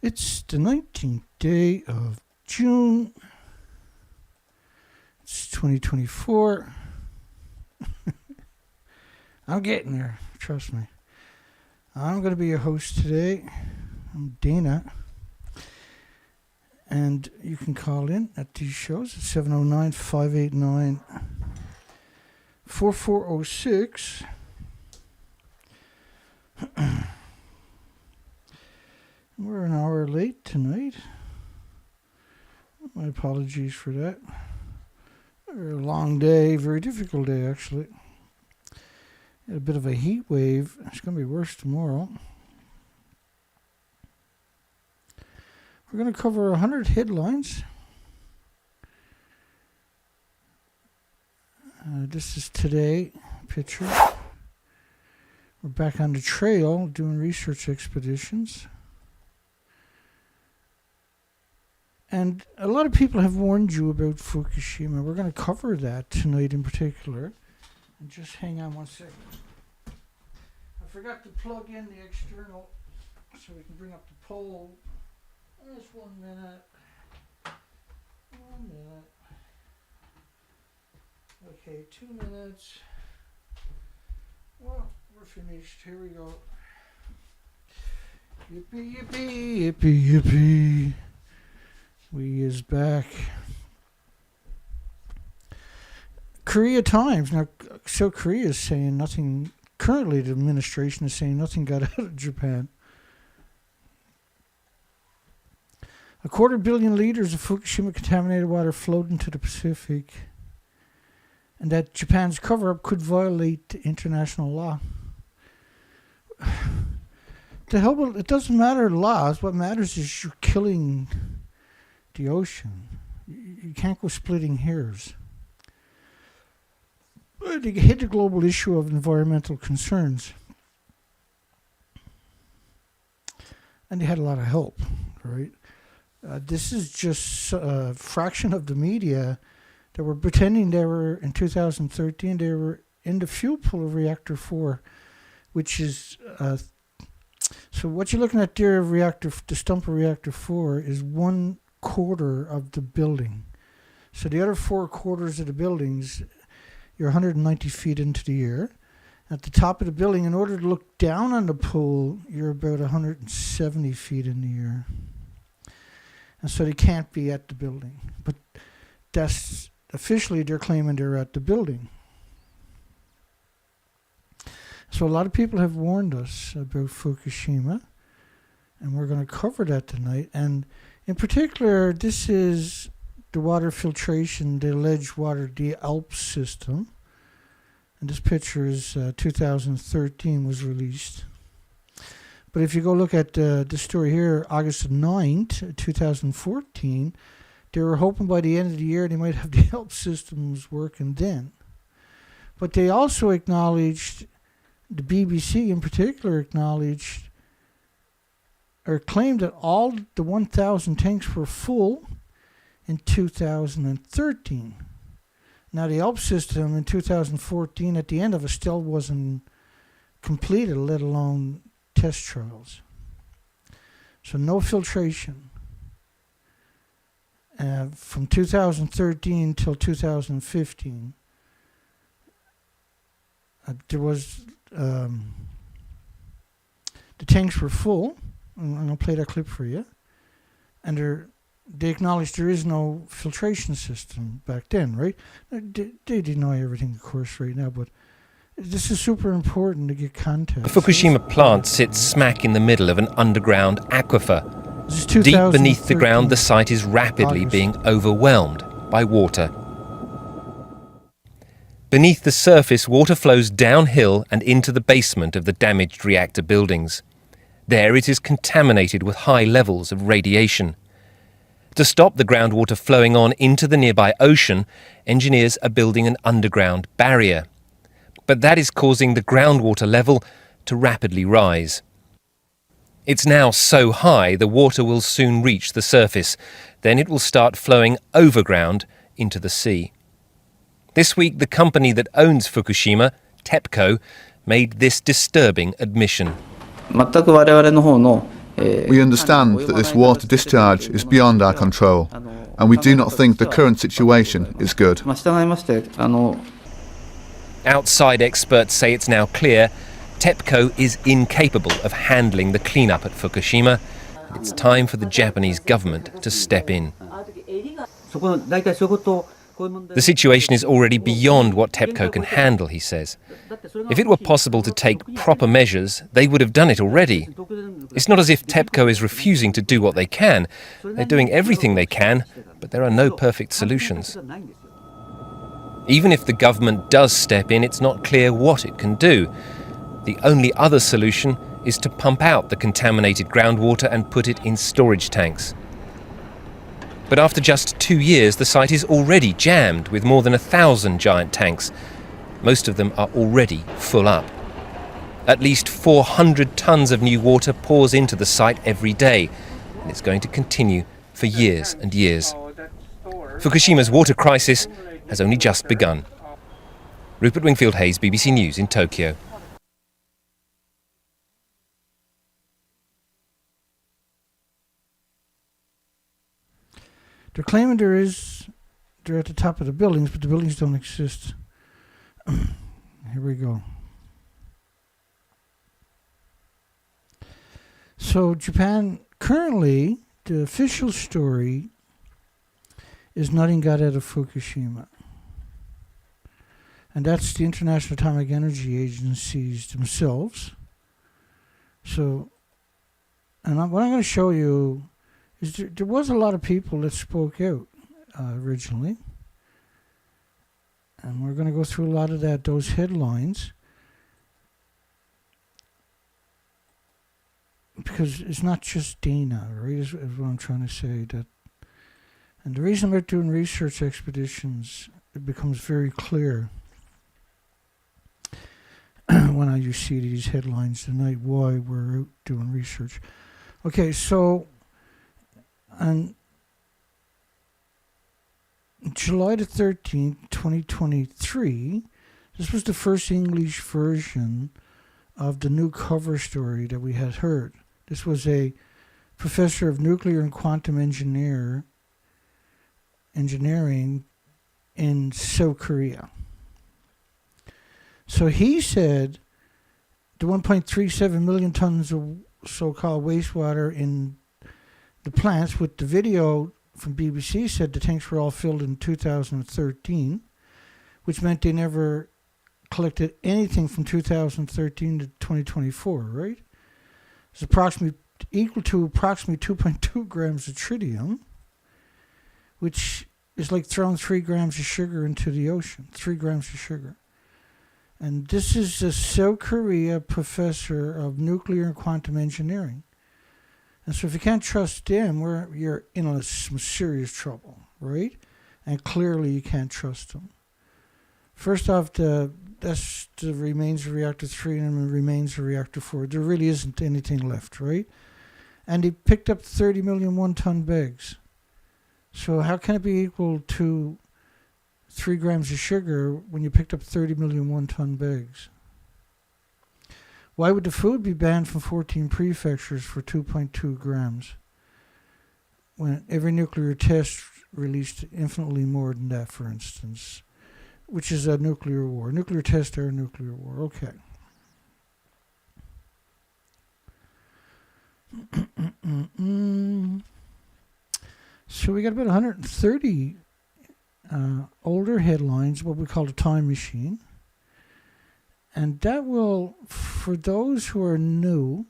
It's the 19th day of June. It's 2024. I'm getting there, trust me. I'm going to be your host today. I'm Dana. And you can call in at these shows at 709-589-4406. We're an hour late tonight. My apologies for that. A long day, very difficult day actually. Had a bit of a heat wave. It's going to be worse tomorrow. We're going to cover 100 headlines. This is today picture. We're back on the trail doing research expeditions. And a lot of people have warned you about Fukushima. We're going to cover that tonight in particular. And just hang on one second. I forgot to plug in the external so we can bring up the pole. Just 1 minute. 1 minute. Okay, 2 minutes. Well, we're finished. Here we go. Yippee, yippee, yippee, yippee. We is back. Korea Times. Now, South Korea is saying nothing. Currently, the administration is saying nothing got out of Japan. 250 million liters of Fukushima contaminated water flowed into the Pacific. And that Japan's cover-up could violate international law. To hell with, it doesn't matter laws. What matters is you're killing the ocean. You can't go splitting hairs. To hit the global issue of environmental concerns. And they had a lot of help, right? This is just a fraction of the media that were pretending they were, in 2013, they were in the fuel pool of Reactor 4, which is, so what you're looking at there, the stump of Reactor 4 is 1/4 of the building. So the other 4/4 of the buildings, you're 190 feet into the air. At the top of the building, in order to look down on the pool, you're about 170 feet in the air. And so they can't be at the building. But that's officially they're claiming they're at the building. So a lot of people have warned us about Fukushima, and we're going to cover that tonight. And in particular, this is the water filtration, the alleged water, the ALPS system. And this picture is 2013 was released. But if you go look at the story here, August 9th, 2014, they were hoping by the end of the year they might have the ALPS systems working then. But they also acknowledged, the BBC in particular acknowledged, or claimed that all the 1,000 tanks were full in 2013. Now the ALPS system in 2014 at the end of it still wasn't completed, let alone test trials. So no filtration. From 2013 till 2015, there was, the tanks were full. I'm going to play that clip for you. And they acknowledged there is no filtration system back then, right? They deny everything, of course, right now, but this is super important to get context. The Fukushima plant sits smack in the middle of an underground aquifer. Deep beneath the ground, the site is rapidly being overwhelmed by water. Beneath the surface, water flows downhill and into the basement of the damaged reactor buildings. There it is contaminated with high levels of radiation. To stop the groundwater flowing on into the nearby ocean, engineers are building an underground barrier. But that is causing the groundwater level to rapidly rise. It's now so high the water will soon reach the surface. Then it will start flowing overground into the sea. This week, the company that owns Fukushima, TEPCO, made this disturbing admission. 全く我々の方の We understand that this water discharge is beyond our control, and we do not think the current situation is good. Outside experts say it's now clear TEPCO is incapable of handling the cleanup at Fukushima. It's time for the Japanese government to step in. The situation is already beyond what TEPCO can handle, he says. If it were possible to take proper measures, they would have done it already. It's not as if TEPCO is refusing to do what they can. They're doing everything they can, but there are no perfect solutions. Even if the government does step in, it's not clear what it can do. The only other solution is to pump out the contaminated groundwater and put it in storage tanks. But after just 2 years, the site is already jammed with more than 1,000 giant tanks. Most of them are already full up. At least 400 tons of new water pours into the site every day, and it's going to continue for years and years. Fukushima's water crisis has only just begun. Rupert Wingfield-Hayes, BBC News in Tokyo. They're claiming they're at the top of the buildings, but the buildings don't exist. Here we go. So Japan, currently, the official story is nothing got out of Fukushima. And that's the International Atomic Energy Agencies themselves. So, and what I'm going to show you is there was a lot of people that spoke out originally. And we're going to go through a lot of those headlines. Because it's not just Dana, right, is what I'm trying to say. And the reason we're doing research expeditions, it becomes very clear when you see these headlines tonight why we're out doing research. Okay, so on July the 13th, 2023, this was the first English version of the new cover story that we had heard. This was a professor of nuclear and quantum engineering in South Korea. So he said the 1.37 million tons of so-called wastewater in the plants, with the video from BBC said the tanks were all filled in 2013, which meant they never collected anything from 2013 to 2024, right? It's equal to approximately 2.2 grams of tritium, which is like throwing 3 grams of sugar into the ocean, 3 grams of sugar. And this is a South Korea professor of nuclear and quantum engineering. And so if you can't trust them, you're in some serious trouble, right? And clearly you can't trust them. First off, that's the remains of reactor 3 and the remains of reactor 4. There really isn't anything left, right? And he picked up 30 million one-ton bags. So how can it be equal to 3 grams of sugar when you picked up 30 million one-ton bags? Why would the food be banned from 14 prefectures for 2.2 grams when every nuclear test released infinitely more than that, for instance, which is a nuclear war. Nuclear tests are a nuclear war. Okay. So we got about 130 older headlines, what we call a time machine. And that will, for those who are new,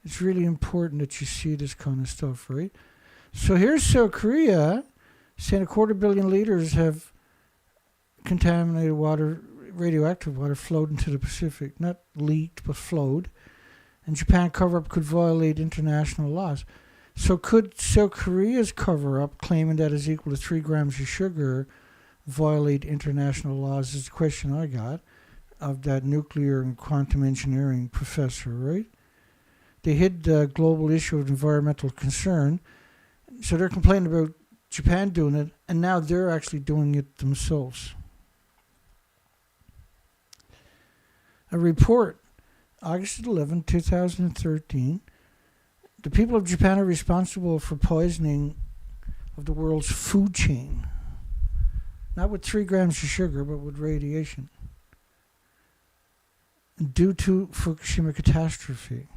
it's really important that you see this kind of stuff, right? So here's South Korea saying 250 million liters have contaminated water, radioactive water, flowed into the Pacific. Not leaked, but flowed. And Japan cover-up could violate international laws. So could South Korea's cover-up, claiming that is equal to 3 grams of sugar, violate international laws, is the question I got of that nuclear and quantum engineering professor, right? They hid the global issue of environmental concern. So they're complaining about Japan doing it, and now they're actually doing it themselves. A report, August 11, 2013, the people of Japan are responsible for poisoning of the world's food chain. Not with 3 grams of sugar, but with radiation. Due to Fukushima catastrophe.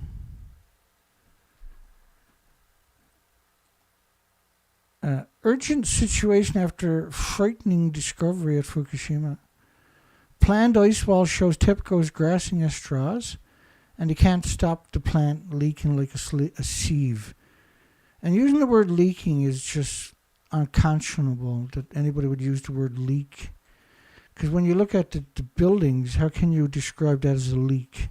Urgent situation after frightening discovery at Fukushima. Planned ice wall shows TEPCO's grassing at straws, and they can't stop the plant leaking like a sieve. And using the word leaking is just unconscionable that anybody would use the word leak. Because when you look at the buildings, how can you describe that as a leak?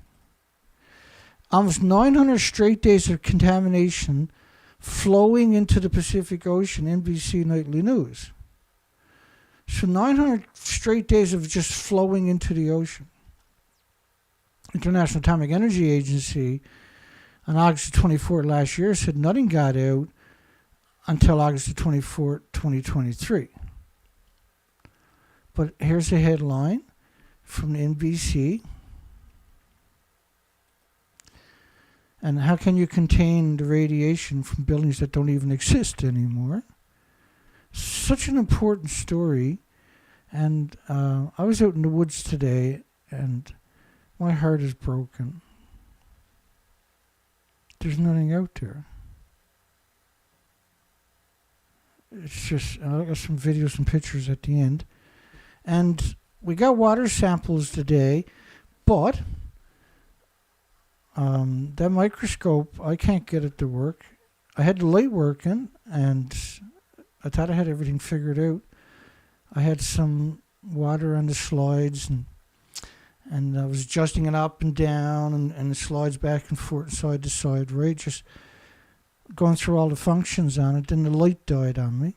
Almost 900 straight days of contamination flowing into the Pacific Ocean, NBC Nightly News. So 900 straight days of just flowing into the ocean. International Atomic Energy Agency on August 24th last year said nothing got out until August 24th, 2023. But here's a headline from the NBC. And how can you contain the radiation from buildings that don't even exist anymore? Such an important story. And I was out in the woods today, and my heart is broken. There's nothing out there. It's just, I got some videos and pictures at the end. And we got water samples today, but that microscope, I can't get it to work. I had the light working, and I thought I had everything figured out. I had some water on the slides, and I was adjusting it up and down, and the slides back and forth, side to side, right? Just going through all the functions on it. Then the light died on me.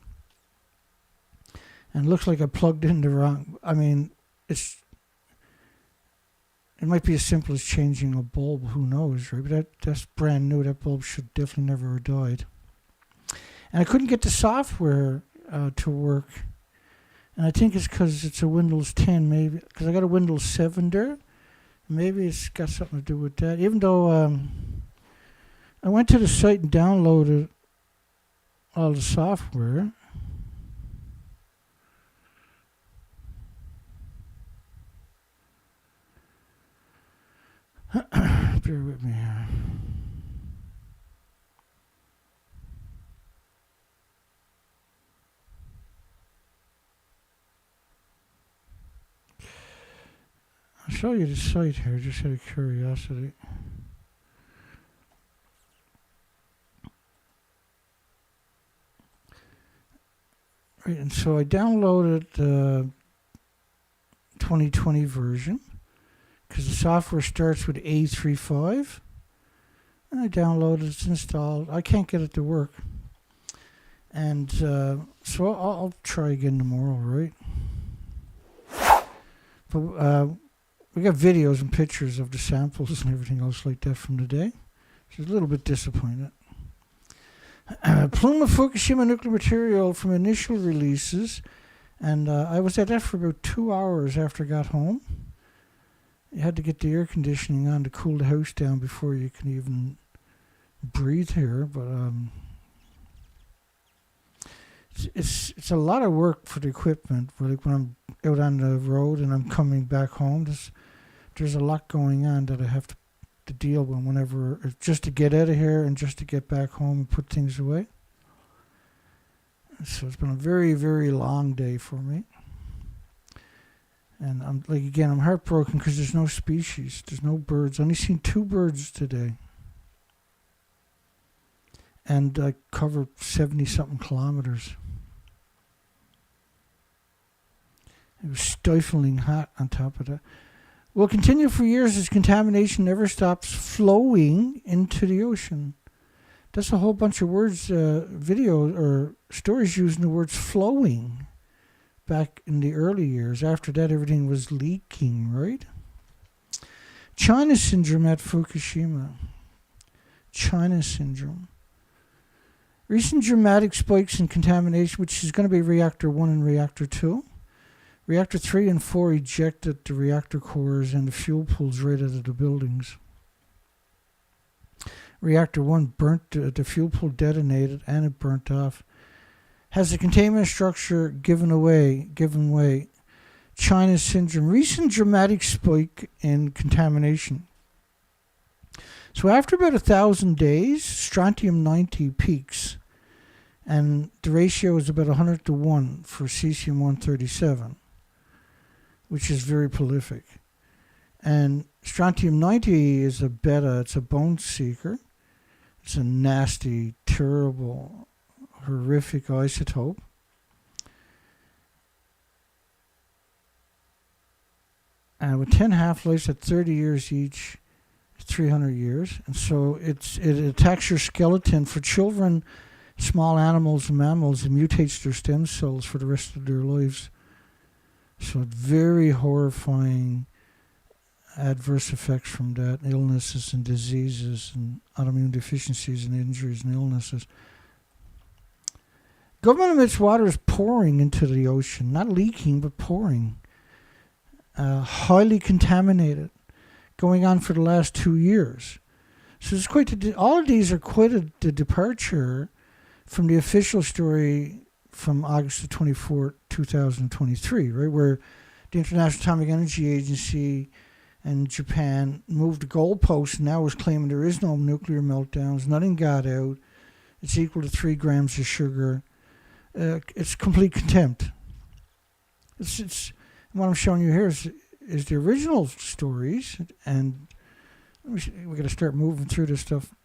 And it looks like I plugged in the wrong... I mean, it might be as simple as changing a bulb, who knows, right? But that's brand new. That bulb should definitely never have died. And I couldn't get the software to work. And I think it's because it's a Windows 10, maybe. Because I got a Windows 7 there. Maybe it's got something to do with that. Even though I went to the site and downloaded all the software. Bear with me here. I'll show you the site here, just out of curiosity. Right, and so I downloaded the 2020 version, because the software starts with A35. And I downloaded it, it's installed. I can't get it to work. And so I'll try again tomorrow, right? But we got videos and pictures of the samples and everything else like that from the day. So a little bit disappointed. Plume of Fukushima nuclear material from initial releases. And I was at that for about 2 hours after I got home. You had to get the air conditioning on to cool the house down before you can even breathe here. But it's a lot of work for the equipment. Like when I'm out on the road and I'm coming back home, there's a lot going on that I have to deal with whenever, just to get out of here and just to get back home and put things away. So it's been a very, very long day for me. And I'm heartbroken because there's no species. There's no birds. I only seen 2 birds today. And I covered 70-something kilometers. It was stifling hot on top of that. Will continue for years as contamination never stops flowing into the ocean. That's a whole bunch of words, video or stories using the words flowing back in the early years. After that, everything was leaking, right? China syndrome at Fukushima. China syndrome. Recent dramatic spikes in contamination, which is going to be reactor 1 and reactor 2. Reactor 3 and 4 ejected the reactor cores and the fuel pools right out of the buildings. Reactor 1 burnt, the fuel pool detonated, and it burnt off. Has the containment structure given way? China's syndrome. Recent dramatic spike in contamination. So after about 1,000 days, strontium-90 peaks, and the ratio is about 100 to 1 for cesium-137, which is very prolific. And strontium-90 is a beta, it's a bone seeker. It's a nasty, terrible, horrific isotope. And with 10 half-lives at 30 years each, 300 years. And so it attacks your skeleton. For children, small animals and mammals, it mutates their stem cells for the rest of their lives. So it's very horrifying adverse effects from that, illnesses and diseases and autoimmune deficiencies and injuries and illnesses. Government emits water is pouring into the ocean, not leaking, but pouring. Highly contaminated, going on for the last 2 years. So it's quite all of these are quite the departure from the official story from August the 24th, 2023, right, where the International Atomic Energy Agency and Japan moved the goalpost and now is claiming there is no nuclear meltdowns, nothing got out, it's equal to 3 grams of sugar. It's complete contempt. It's what I'm showing you here is the original stories, and we got to start moving through this stuff.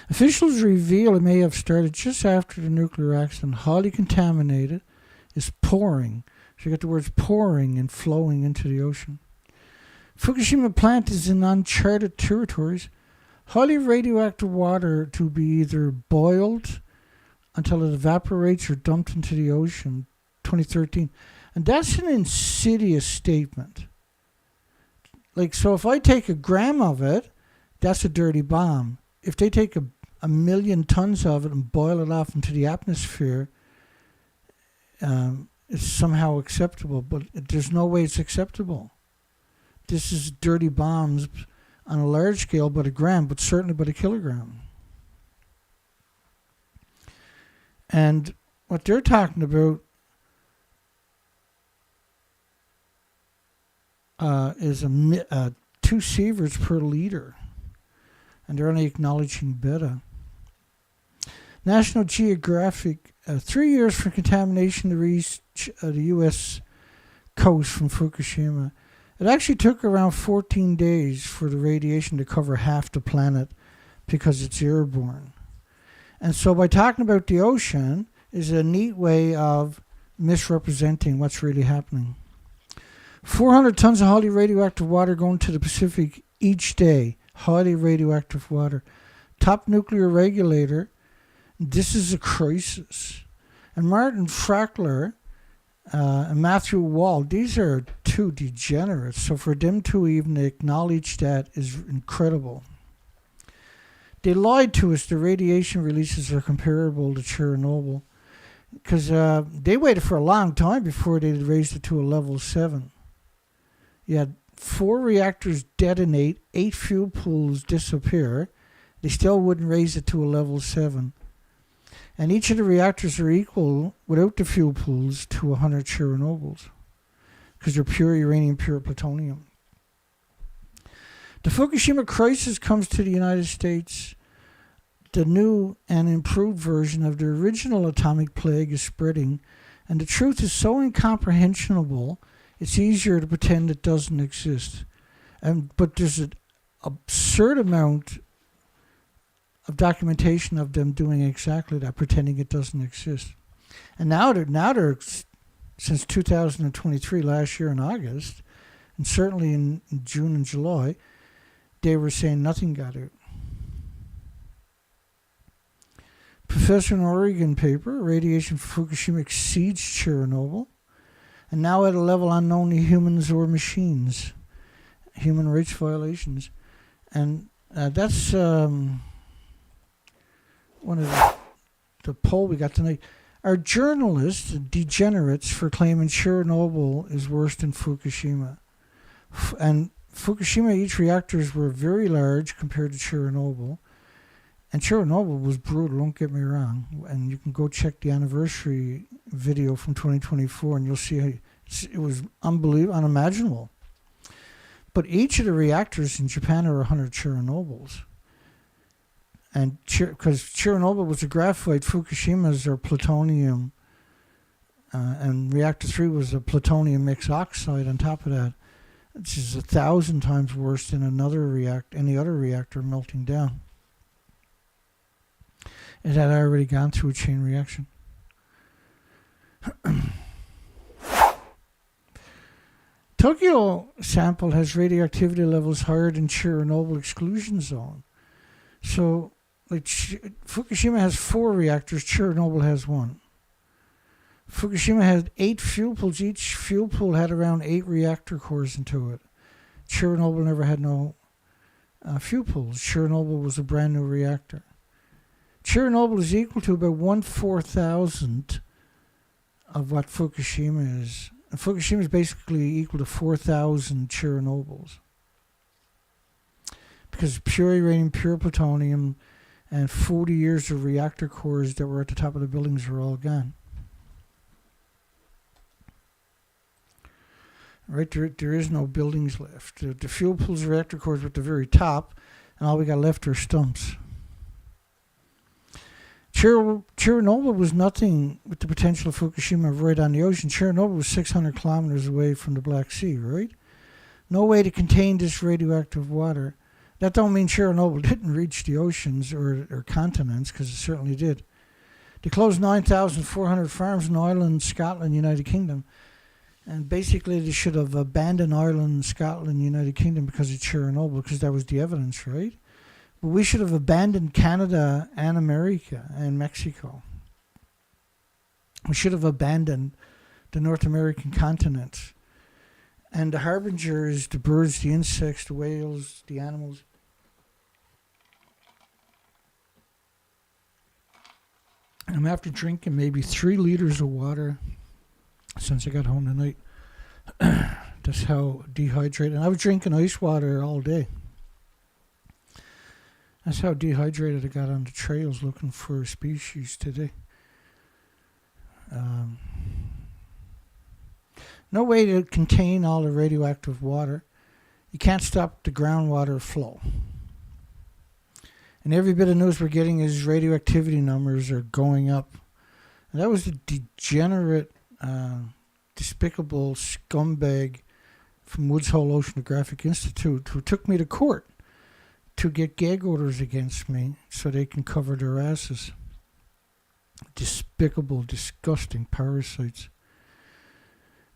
Officials reveal it may have started just after the nuclear accident. Highly contaminated, is pouring. So you got the words pouring and flowing into the ocean. Fukushima plant is in uncharted territories. Highly radioactive water to be either boiled until it evaporates or dumped into the ocean. 2013. And that's an insidious statement. Like, so if I take a gram of it, that's a dirty bomb. If they take a million tons of it and boil it off into the atmosphere, it's somehow acceptable. But there's no way it's acceptable. This is dirty bombs on a large scale, but a gram, but certainly but a kilogram. And what they're talking about is 2 sieverts per liter, and they're only acknowledging beta. National Geographic, 3 years for contamination to reach the U.S. coast from Fukushima. It actually took around 14 days for the radiation to cover half the planet because it's airborne. And so by talking about the ocean is a neat way of misrepresenting what's really happening. 400 tons of highly radioactive water going to the Pacific each day. Highly radioactive water. Top nuclear regulator. This is a crisis. And Martin Frackler and Matthew Wall, these are 2 degenerates. So for them to even acknowledge that is incredible. They lied to us. The radiation releases are comparable to Chernobyl because they waited for a long time before they raised it to a level 7. You had 4 reactors detonate, 8 fuel pools disappear. They still wouldn't raise it to a level 7. And each of the reactors are equal, without the fuel pools, to 100 Chernobyls because they're pure uranium, pure plutonium. The Fukushima crisis comes to the United States. The new and improved version of the original atomic plague is spreading, and the truth is so incomprehensible, it's easier to pretend it doesn't exist. But there's an absurd amount of documentation of them doing exactly that, pretending it doesn't exist. And now they're since 2023, last year in August, and certainly in June and July, they were saying nothing got out. Professor in Oregon paper, radiation from Fukushima exceeds Chernobyl, and now at a level unknown to humans or machines. Human rights violations. And that's one of the poll we got tonight. Are journalists degenerates for claiming Chernobyl is worse than Fukushima? And Fukushima, each reactors were very large compared to Chernobyl. And Chernobyl was brutal, don't get me wrong. And you can go check the anniversary video from 2024 and you'll see how it was unbelievable, unimaginable. But each of the reactors in Japan are 100 Chernobyls. And because Chernobyl was a graphite, Fukushima's are plutonium, and reactor 3 was a plutonium mixed oxide on top of that. Which is 1,000 times worse than any other reactor melting down. It had already gone through a chain reaction. Tokyo sample has radioactivity levels higher than Chernobyl exclusion zone. So, like Fukushima has 4 reactors, Chernobyl has 1. Fukushima had 8 fuel pools. Each fuel pool had around 8 reactor cores into it. Chernobyl never had no fuel pools. Chernobyl was a brand new reactor. Chernobyl is equal to about 1/4,000 of what Fukushima is. And Fukushima is basically equal to 4,000 Chernobyls. Because pure uranium, pure plutonium, and 40 years of reactor cores that were at the top of the buildings were all gone. Right, there is no buildings left. The fuel pools, reactor cores were at the very top, and all we got left are stumps. Chernobyl was nothing with the potential of Fukushima right on the ocean. Chernobyl was 600 kilometers away from the Black Sea, right? No way to contain this radioactive water. That don't mean Chernobyl didn't reach the oceans or continents, because it certainly did. They closed 9,400 farms in Ireland, Scotland, United Kingdom. And basically they should have abandoned Ireland, Scotland, United Kingdom because of Chernobyl, because that was the evidence, right? But we should have abandoned Canada and America and Mexico. We should have abandoned the North American continent. And the harbingers, the birds, the insects, the whales, the animals. And I'm after drinking maybe 3 liters of water since I got home tonight. That's how dehydrated. And I was drinking ice water all day. That's how dehydrated I got on the trails looking for a species today. No way to contain all the radioactive water. You can't stop the groundwater flow. And every bit of news we're getting is radioactivity numbers are going up. And that was a degenerate, despicable scumbag from Woods Hole Oceanographic Institute who took me to court to get gag orders against me so they can cover their asses. Despicable, disgusting parasites.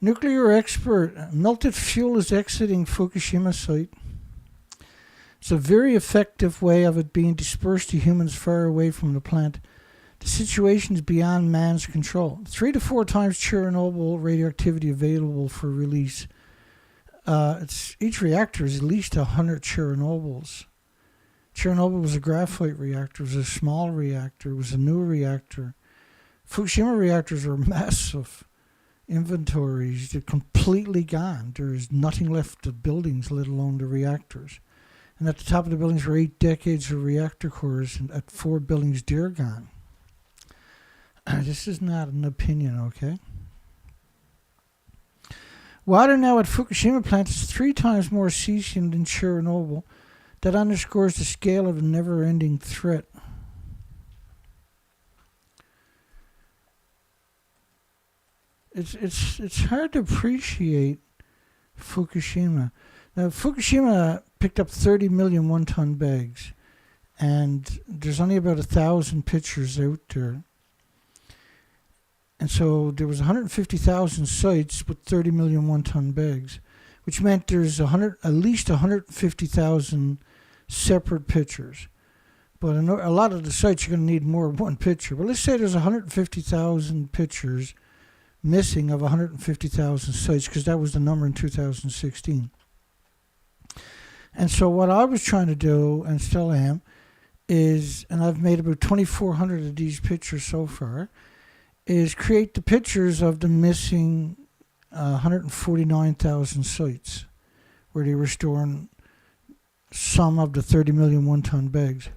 Nuclear expert, melted fuel is exiting Fukushima site. It's a very effective way of it being dispersed to humans far away from the plant. The situation is beyond man's control. 3 to 4 times Chernobyl radioactivity available for release. Each reactor is at least 100 Chernobyls. Chernobyl was a graphite reactor. It was a small reactor. It was a new reactor. Fukushima reactors are massive inventories. They're completely gone. There is nothing left of buildings, let alone the reactors. And at the top of the buildings were 8 decades of reactor cores, and at 4 buildings, they're gone. This is not an opinion, okay? Water now at Fukushima plant is 3 times more cesium than Chernobyl. That underscores the scale of the never-ending threat. It's hard to appreciate Fukushima. Now, Fukushima picked up 30 million one-ton bags, and there's only about 1,000 pictures out there. And so there was 150,000 sites with 30 million one-ton bags, which meant there's at least 150,000 separate pictures. But a lot of the sites you're going to need more than one picture. But let's say there's 150,000 pictures missing of 150,000 sites, because that was the number in 2016. And so what I was trying to do, and still am, is, and I've made about 2,400 of these pictures so far, is create the pictures of the missing 149,000 sites, where they were storing some of the 30 million one-ton bags.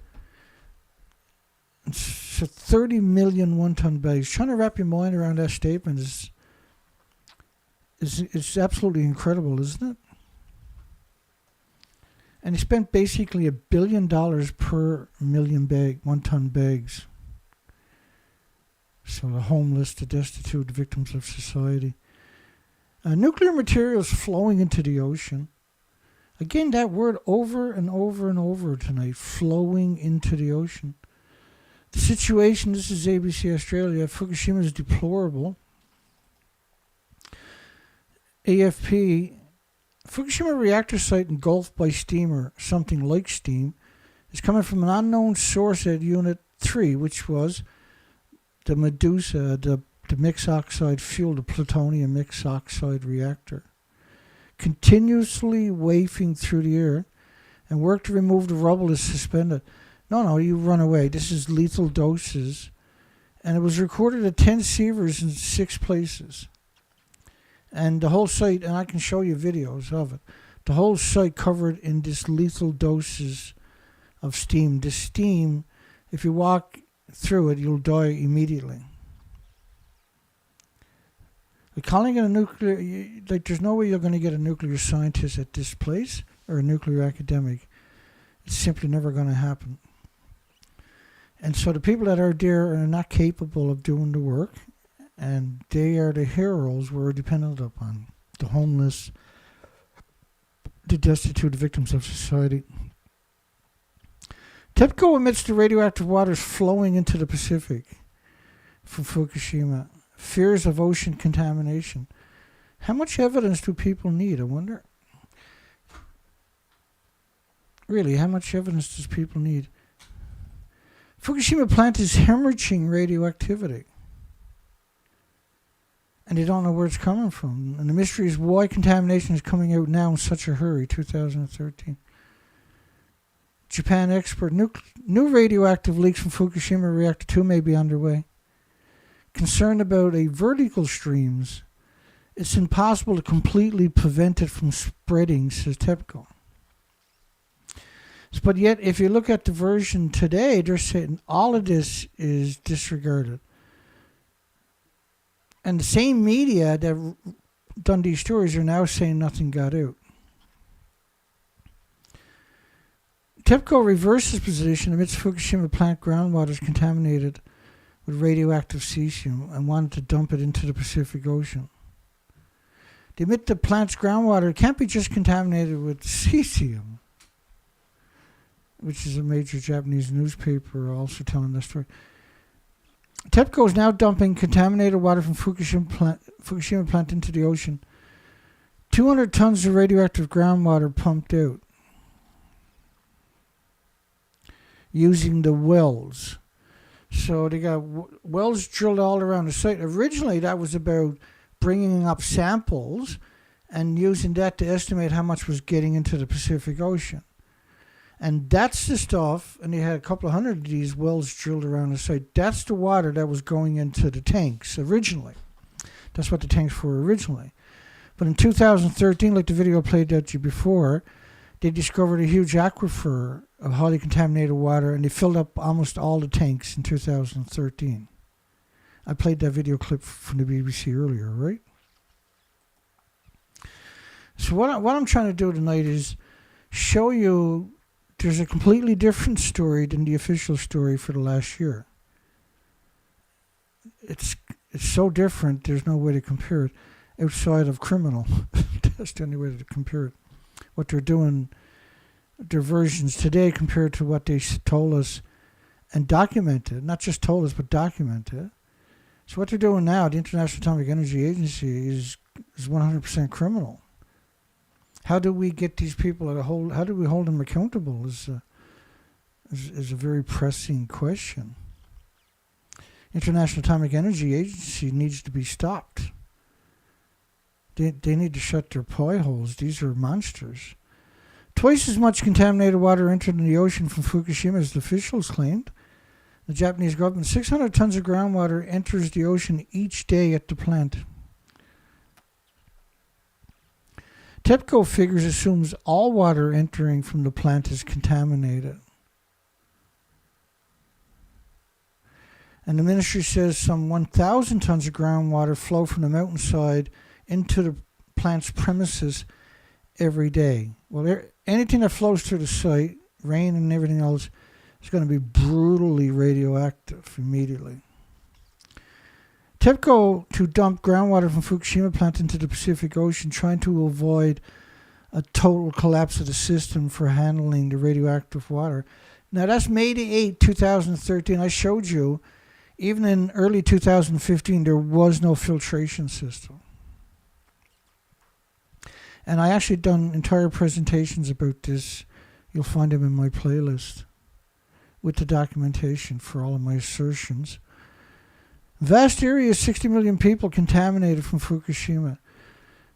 So 30 million one-ton bags. Trying to wrap your mind around that statement is absolutely incredible, isn't it? And he spent basically $1 billion per million one-ton bags. So the homeless, the destitute, the victims of society. Nuclear materials flowing into the ocean. Again, that word over and over and over tonight, flowing into the ocean. The situation, this is ABC Australia, Fukushima is deplorable. AFP, Fukushima reactor site engulfed by steam or something like steam is coming from an unknown source at Unit 3, which was the Medusa, the mixed oxide fuel, the plutonium mixed oxide reactor, continuously wafting through the air, and work to remove the rubble is suspended. No, you run away. This is lethal doses. And it was recorded at 10 sievers in 6 places. And the whole site, and I can show you videos of it, the whole site covered in this lethal doses of steam. The steam, if you walk through it, you'll die immediately. Like calling it a nuclear, like there's no way you're going to get a nuclear scientist at this place or a nuclear academic. It's simply never going to happen. And so the people that are there are not capable of doing the work, and they are the heroes we're dependent upon. The homeless, the destitute, the victims of society. TEPCO admits the radioactive waters flowing into the Pacific from Fukushima. Fears of ocean contamination. How much evidence do people need, I wonder? Really, how much evidence does people need? Fukushima plant is hemorrhaging radioactivity. And they don't know where it's coming from. And the mystery is why contamination is coming out now in such a hurry, 2013. Japan expert, new radioactive leaks from Fukushima Reactor 2 may be underway. Concerned about a vertical streams, it's impossible to completely prevent it from spreading, says TEPCO. But yet, if you look at the version today, they're saying all of this is disregarded. And the same media that done these stories are now saying nothing got out. TEPCO reverses position amidst Fukushima plant groundwater is contaminated with radioactive cesium and wanted to dump it into the Pacific Ocean. They admit the plant's groundwater can't be just contaminated with cesium, which is a major Japanese newspaper also telling that story. TEPCO is now dumping contaminated water from Fukushima plant into the ocean. 200 tons of radioactive groundwater pumped out using the wells. So they got wells drilled all around the site. Originally, that was about bringing up samples and using that to estimate how much was getting into the Pacific Ocean. And that's the stuff, and they had a couple of hundred of these wells drilled around the site. That's the water that was going into the tanks originally. That's what the tanks were originally. But in 2013, like the video played at you before, they discovered a huge aquifer of highly contaminated water, and they filled up almost all the tanks in 2013. I played that video clip from the BBC earlier, right? So what I'm trying to do tonight is show you there's a completely different story than the official story for the last year. It's so different, there's no way to compare it outside of criminal. That's the only way to compare it. What they're doing, their versions today compared to what they told us and documented, not just told us, but documented. So what they're doing now, the International Atomic Energy Agency, is 100% criminal. How do we get these people how do we hold them accountable is a very pressing question. International Atomic Energy Agency needs to be stopped. They need to shut their pie holes. These are monsters. Twice as much contaminated water entered in the ocean from Fukushima as the officials claimed. The Japanese government, 600 tons of groundwater enters the ocean each day at the plant. TEPCO figures assumes all water entering from the plant is contaminated. And the ministry says some 1,000 tons of groundwater flow from the mountainside into the plant's premises every day. Well, anything that flows through the site, rain and everything else, is going to be brutally radioactive immediately. TEPCO to dump groundwater from Fukushima plant into the Pacific Ocean, trying to avoid a total collapse of the system for handling the radioactive water. Now, that's May the 8th, 2013. I showed you, even in early 2015, there was no filtration system. And I actually done entire presentations about this. You'll find them in my playlist with the documentation for all of my assertions. Vast area, 60 million people contaminated from Fukushima.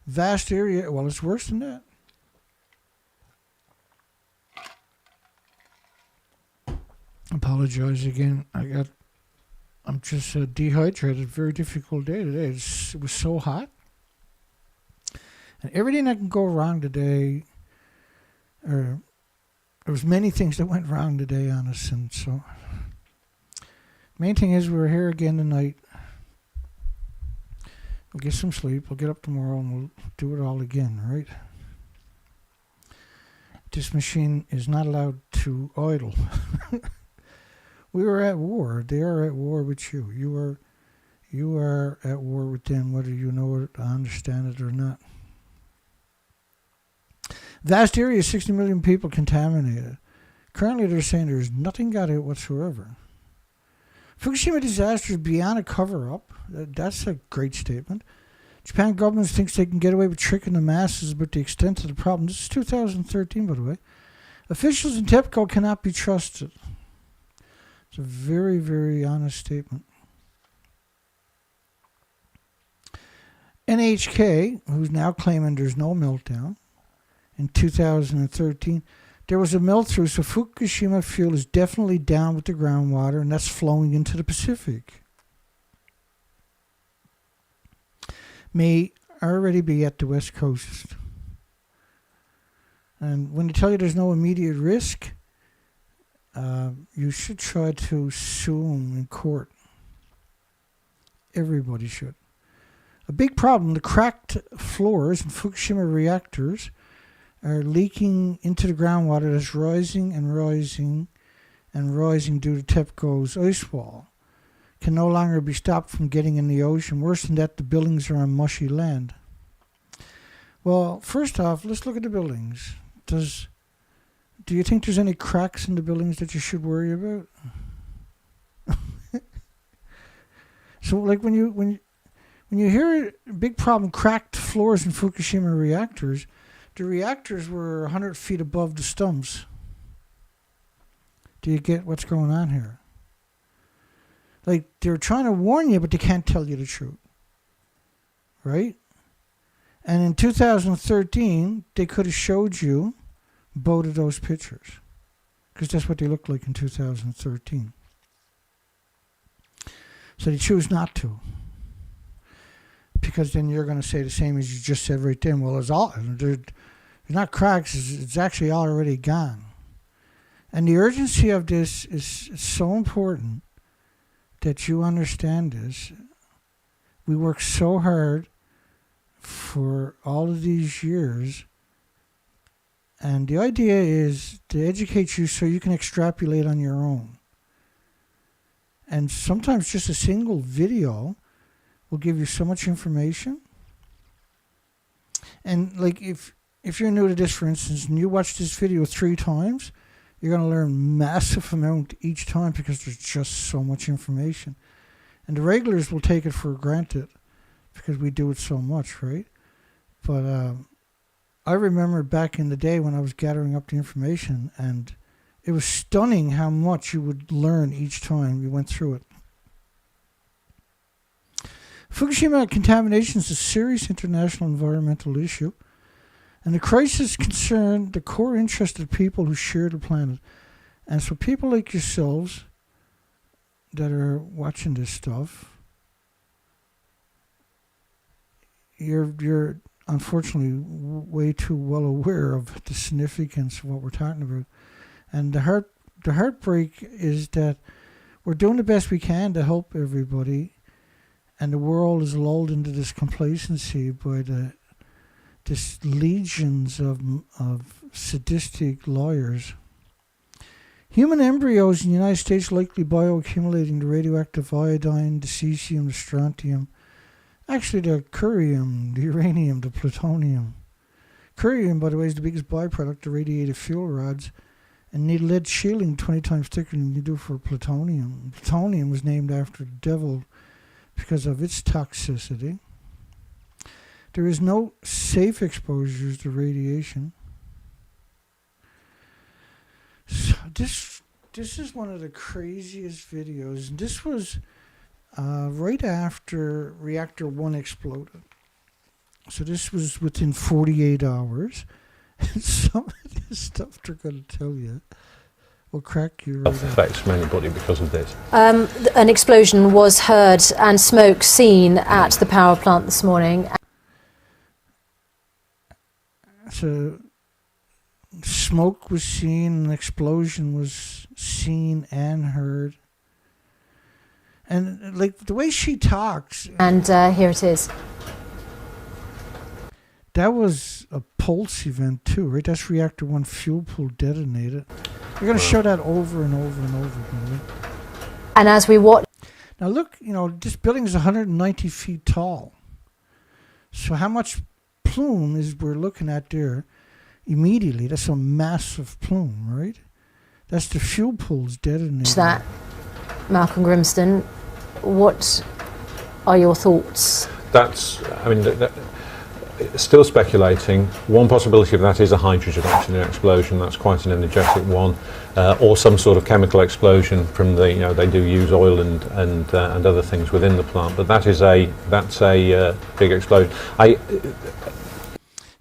Vast area, well, it's worse than that. Apologize again. I'm just dehydrated. Very difficult day today. It was so hot. And everything that can go wrong today, there was many things that went wrong today on us, and so main thing is we're here again tonight. We'll get some sleep. We'll get up tomorrow and we'll do it all again, right? This machine is not allowed to idle. We are at war. They are at war with you. You are at war with them, whether you know it, understand it or not. Vast area, 60 million people contaminated. Currently, they're saying there's nothing got out whatsoever. Fukushima disaster is beyond a cover-up. That's a great statement. Japan government thinks they can get away with tricking the masses about the extent of the problem. This is 2013, by the way. Officials in TEPCO cannot be trusted. It's a very, very honest statement. NHK, who's now claiming there's no meltdown, in 2013, there was a melt through, so Fukushima fuel is definitely down with the groundwater, and that's flowing into the Pacific. May already be at the West Coast. And when they tell you there's no immediate risk, you should try to sue them in court. Everybody should. A big problem, the cracked floors in Fukushima reactors are leaking into the groundwater that's rising and rising and rising due to TEPCO's ice wall. Can no longer be stopped from getting in the ocean. Worse than that, the buildings are on mushy land. Well, first off, let's look at the buildings. Do you think there's any cracks in the buildings that you should worry about? So, like when you hear a big problem, cracked floors in Fukushima reactors, the reactors were 100 feet above the stumps. Do you get what's going on here? Like, they're trying to warn you, but they can't tell you the truth. Right? And in 2013, they could have showed you both of those pictures. Because that's what they looked like in 2013. So they choose not to. Because then you're going to say the same as you just said right then. Well, there's not cracks, it's actually already gone. And the urgency of this is so important that you understand this. We work so hard for all of these years, and the idea is to educate you so you can extrapolate on your own. And sometimes just a single video will give you so much information. And like if you're new to this, for instance, and you watch this video 3 times, you're going to learn massive amount each time because there's just so much information. And the regulars will take it for granted because we do it so much, right? But I remember back in the day when I was gathering up the information, and it was stunning how much you would learn each time you went through it. Fukushima contamination is a serious international environmental issue, and the crisis concerned the core interest of people who share the planet. And so people like yourselves that are watching this stuff, you're unfortunately way too well aware of the significance of what we're talking about. And the heartbreak is that we're doing the best we can to help everybody, and the world is lulled into this complacency by this legions of sadistic lawyers. Human embryos in the United States likely bioaccumulating the radioactive iodine, the cesium, the strontium, actually the curium, the uranium, the plutonium. Curium, by the way, is the biggest byproduct of radiated fuel rods, and need lead shielding 20 times thicker than you do for plutonium. Plutonium was named after the devil because of its toxicity. There is no safe exposures to radiation. So this is one of the craziest videos. And this was right after Reactor 1 exploded. So this was within 48 hours. And some of this stuff they're going to tell you will crack you right affects from anybody because of this. An explosion was heard and smoke seen at the power plant this morning. So smoke was seen, an explosion was seen and heard. And like the way she talks. And here it is. That was a pulse event too, right? That's Reactor 1 fuel pool detonated. We're going to show that over and over and over again. Right? And as we watch... Now look, this building is 190 feet tall. So how much plume is we're looking at there immediately? That's a massive plume, right? That's the fuel pools detonated. That, Malcolm Grimston, what are your thoughts? Still speculating. One possibility of that is a hydrogen oxygen explosion. That's quite an energetic one, or some sort of chemical explosion from the. They do use oil and other things within the plant, but that's a big explosion.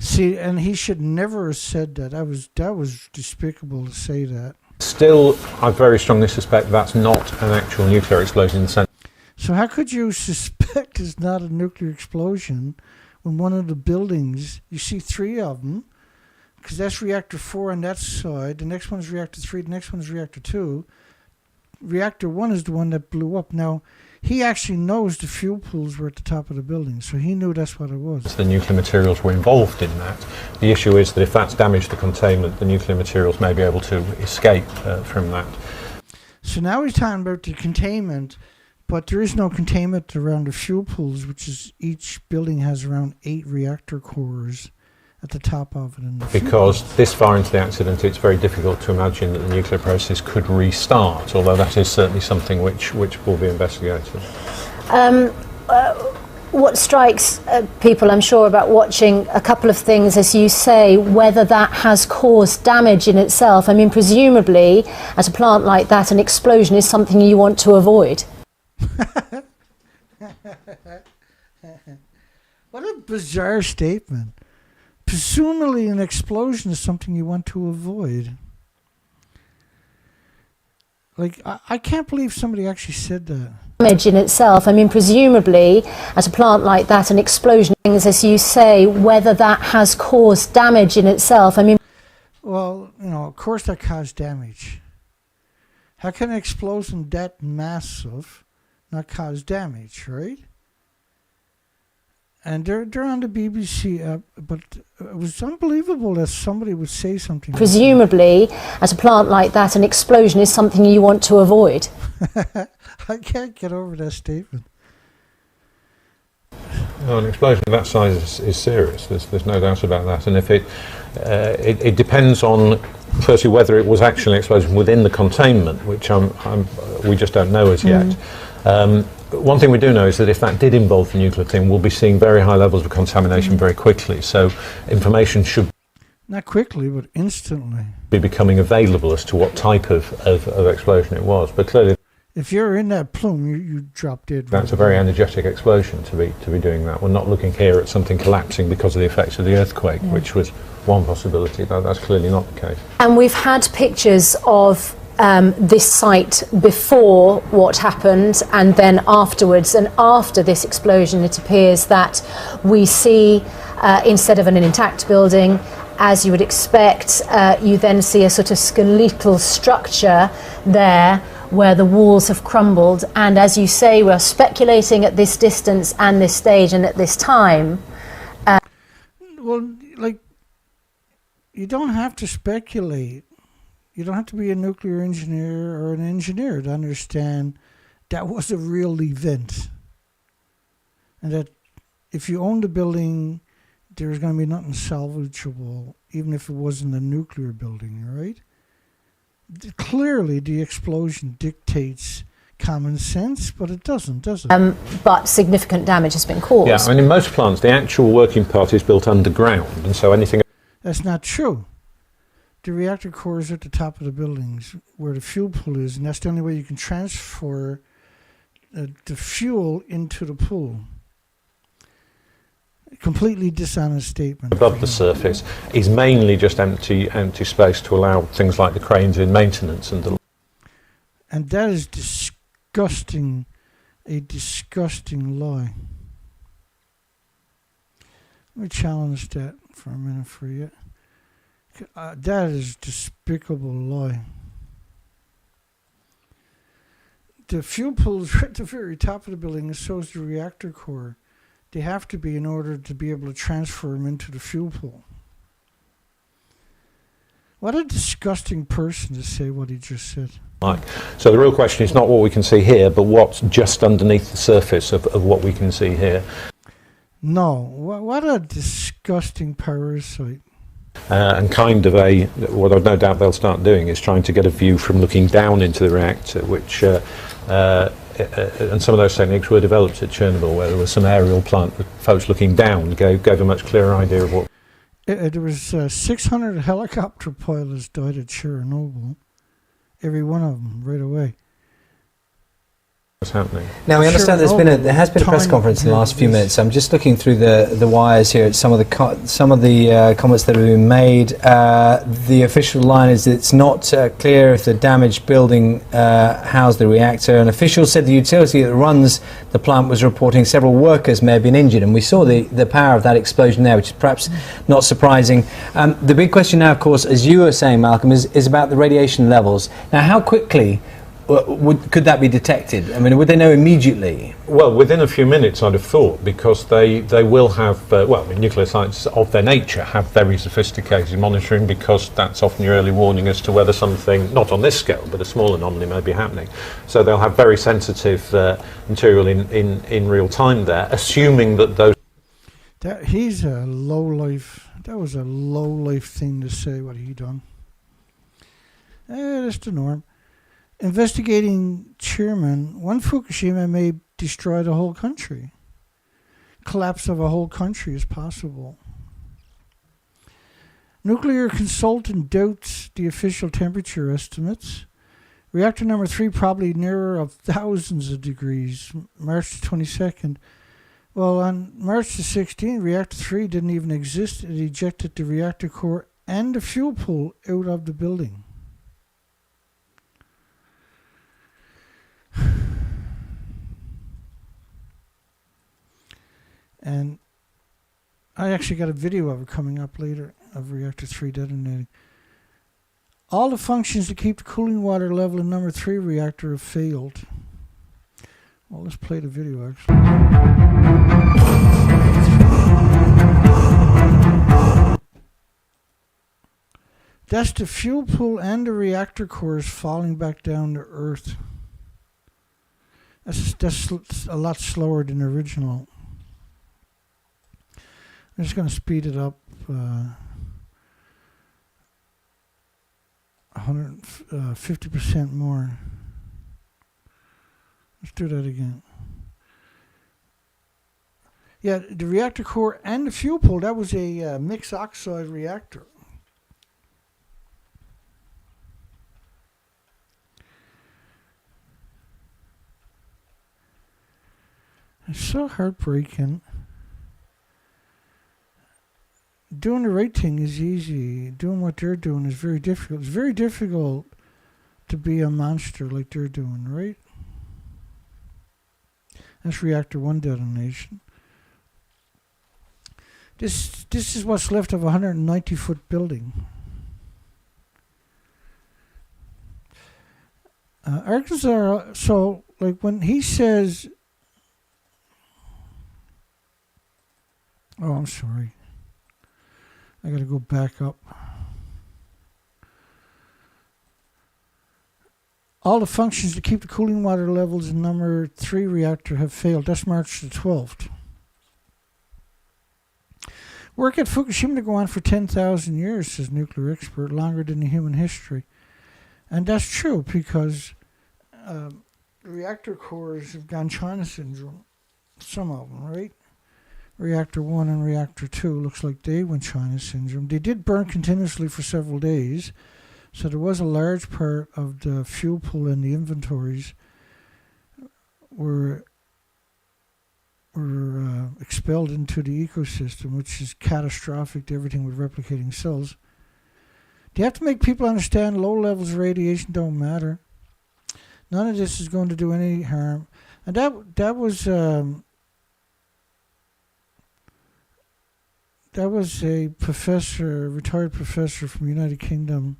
See, and he should never have said that. That was despicable to say that. Still, I very strongly suspect that's not an actual nuclear explosion in the sense. So how could you suspect it's not a nuclear explosion when one of the buildings, you see three of them, because that's Reactor 4 on that side, the next one is Reactor 3, the next one is Reactor 2. Reactor 1 is the one that blew up. Now, he actually knows the fuel pools were at the top of the building, so he knew that's what it was. The nuclear materials were involved in that. The issue is that if that's damaged the containment, the nuclear materials may be able to escape from that. So now he's talking about the containment, but there is no containment around the fuel pools, which is each building has around 8 reactor cores at the top of it. Because this far into the accident, it's very difficult to imagine that the nuclear process could restart, although that is certainly something which will be investigated. What strikes people, I'm sure, about watching a couple of things, as you say, whether that has caused damage in itself. I mean, presumably, at a plant like that, an explosion is something you want to avoid. What a bizarre statement. Presumably an explosion is something you want to avoid. Like, I can't believe somebody actually said that. Damage in itself, I mean, presumably at a plant like that, an explosion is, as you say, whether that has caused damage in itself. I mean, well, of course that caused damage. How can an explosion that massive not cause damage, right? And they're on the BBC, but it was unbelievable that somebody would say something. Presumably, at a plant like that, an explosion is something you want to avoid. I can't get over that statement. No, an explosion of that size is serious. There's no doubt about that. And if it depends on, firstly, whether it was actually an explosion within the containment, which we just don't know as yet. One thing we do know is that if that did involve the nuclear thing, we'll be seeing very high levels of contamination very quickly. So information should not quickly, but instantly be becoming available as to what type of explosion it was. But clearly, if you're in that plume, you drop dead. That's a very energetic explosion to be doing that. We're not looking here at something collapsing because of the effects of the earthquake, which was one possibility. That's clearly not the case. And we've had pictures of this site before what happened and then afterwards, and after this explosion it appears that we see instead of an intact building. As you would expect, you then see a sort of skeletal structure there where the walls have crumbled. And as you say, we're speculating at this distance and this stage and at this time. Well, like, you don't have to speculate. You don't have to be a nuclear engineer or an engineer to understand that was a real event. And that if you own the building, there's going to be nothing salvageable, even if it wasn't a nuclear building, right? Clearly, the explosion dictates common sense, but it doesn't, does it? But significant damage has been caused. Yeah, I mean, in most plants, the actual working part is built underground, and so anything... That's not true. The reactor core is at the top of the buildings where the fuel pool is, and that's the only way you can transfer the fuel into the pool. Completely dishonest statement. Above the surface is mainly just empty space to allow things like the cranes in maintenance and that is disgusting, a disgusting lie. Let me challenge that for a minute for you. That is despicable lie. The fuel pools are at the very top of the building, and so is the reactor core. They have to be in order to be able to transfer them into the fuel pool. What a disgusting person to say what he just said. So the real question is not what we can see here, but what's just underneath the surface of what we can see here. No, what a disgusting parasite. And kind of what I've no doubt they'll start doing is trying to get a view from looking down into the reactor, which and some of those techniques were developed at Chernobyl, where there was some aerial plant with folks looking down, gave a much clearer idea of what... There was 600 helicopter pilots died at Chernobyl, every one of them, right away. What's happening? Now we understand there has been a press conference in the last few minutes. I'm just looking through the wires here at some of the comments that have been made. The official line is that it's not clear if the damaged building housed the reactor. An official said the utility that runs the plant was reporting several workers may have been injured, and we saw the power of that explosion there, which is perhaps not surprising. The big question now, of course, as you were saying, Malcolm, is about the radiation levels. Now, how quickly could that be detected? I mean, would they know immediately? Well, within a few minutes, I'd have thought, because they will have, nuclear scientists of their nature have very sophisticated monitoring, because that's often your early warning as to whether something, not on this scale, but a small anomaly may be happening. So they'll have very sensitive material in real time there, assuming that those... He's a low-life, that was a low-life thing to say, what he done. That's the norm. Investigating chairman, one Fukushima may destroy the whole country. Collapse of a whole country is possible. Nuclear consultant doubts the official temperature estimates. Reactor number 3 probably nearer of thousands of degrees. March the 22nd. Well, on March the 16th, reactor 3 didn't even exist. It ejected the reactor core and the fuel pool out of the building. And I actually got a video of it coming up later of reactor 3 detonating. All the functions to keep the cooling water level in number 3 reactor have failed. Well, let's play the video actually. That's the fuel pool and the reactor cores falling back down to Earth. That's a lot slower than the original. I'm just going to speed it up 150% more. Let's do that again. Yeah, the reactor core and the fuel pool, that was a mixed oxide reactor. It's so heartbreaking. Doing the right thing is easy. Doing what they're doing is very difficult. It's very difficult to be a monster like they're doing, right? That's reactor 1 detonation. This is what's left of a 190-foot building. Arkansas, so like when he says, oh, I'm sorry. I got to go back up. All the functions to keep the cooling water levels in number 3 reactor have failed. That's March the 12th. Work at Fukushima to go on for 10,000 years, says nuclear expert, longer than the human history. And that's true because reactor cores have gone China syndrome. Some of them, right? Reactor 1 and Reactor 2 looks like they went China syndrome. They did burn continuously for several days. So there was a large part of the fuel pool in the inventories were expelled into the ecosystem, which is catastrophic to everything with replicating cells. Do you have to make people understand low levels of radiation don't matter? None of this is going to do any harm. And that was a professor, a retired professor from the United Kingdom,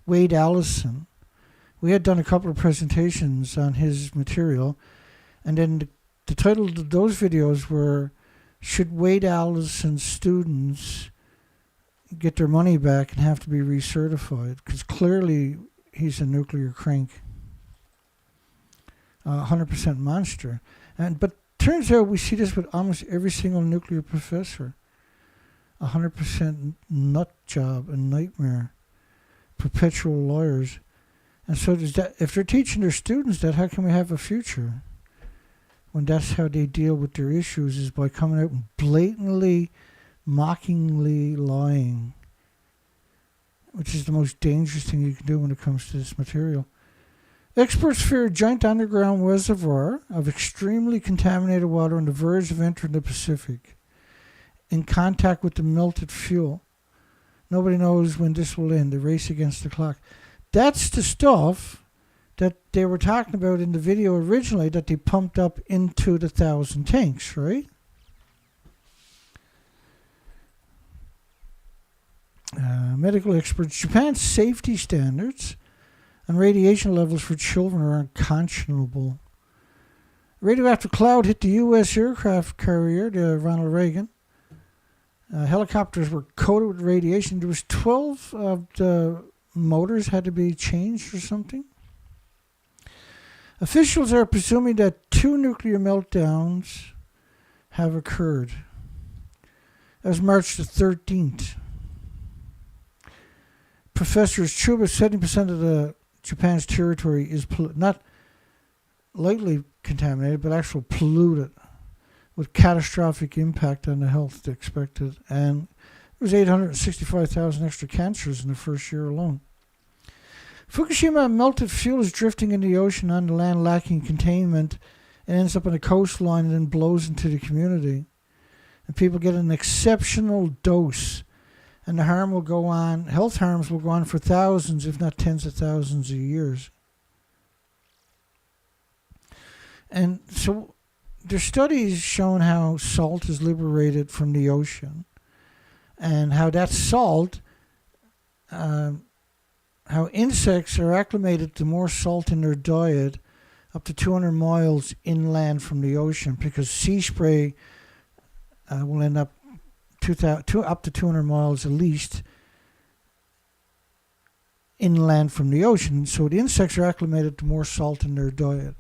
Wade Allison. We had done a couple of presentations on his material, and then the title of those videos were, should Wade Allison's students get their money back and have to be recertified? Because clearly he's a nuclear crank, 100% monster. But turns out we see this with almost every single nuclear professor. 100% nut job and nightmare. Perpetual lawyers. And so does that, if they're teaching their students that, how can we have a future? When that's how they deal with their issues, is by coming out and blatantly, mockingly lying. Which is the most dangerous thing you can do when it comes to this material. Experts fear a giant underground reservoir of extremely contaminated water on the verge of entering the Pacific, in contact with the melted fuel. Nobody knows when this will end. The race against the clock. That's the stuff that they were talking about in the video originally that they pumped up into the 1,000 tanks, right? Medical experts. Japan's safety standards and radiation levels for children are unconscionable. Radioactive cloud hit the U.S. aircraft carrier, the Ronald Reagan. Helicopters were coated with radiation. There was 12 of the motors had to be changed or something. Officials are presuming that 2 nuclear meltdowns have occurred. That was March the 13th. Professors Chuba, 70% of the Japan's territory is not lightly contaminated, but actually polluted, with catastrophic impact on the health expected. And there was 865,000 extra cancers in the first year alone. Fukushima melted fuel is drifting in the ocean on the land lacking containment and ends up on the coastline and then blows into the community. And people get an exceptional dose. And the harm will go on, health harms will go on for thousands, if not tens of thousands of years. And so there's studies showing how salt is liberated from the ocean and how that salt, how insects are acclimated to more salt in their diet up to 200 miles inland from the ocean, because sea spray will end up up to 200 miles at least inland from the ocean. So the insects are acclimated to more salt in their diet.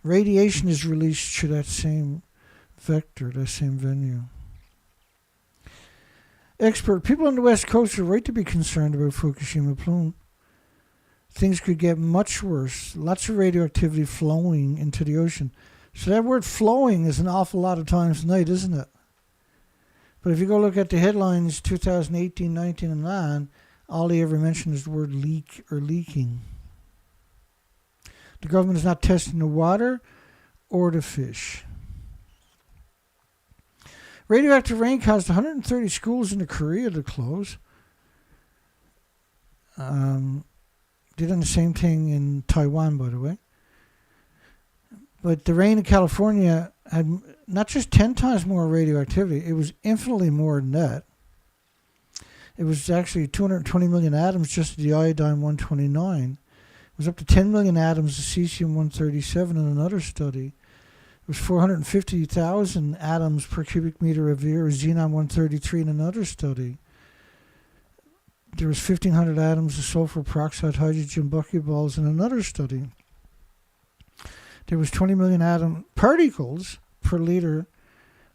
Radiation is released to that same vector, that same venue. People on the West Coast are right to be concerned about Fukushima plume. Things could get much worse. Lots of radioactivity flowing into the ocean. So that word flowing is an awful lot of times tonight, isn't it? But if you go look at the headlines 2018, 19, and on, all they ever mention is the word leak or leaking. The government is not testing the water or the fish. Radioactive rain caused 130 schools in Korea to close. They done the same thing in Taiwan, by the way. But the rain in California had not just 10 times more radioactivity, it was infinitely more than that. It was actually 220 million atoms just of the iodine-129. It was up to 10 million atoms of cesium-137 in another study. It was 450,000 atoms per cubic meter of air of xenon-133 in another study. There was 1,500 atoms of sulfur peroxide hydrogen buckyballs in another study. There was 20 million atom particles per liter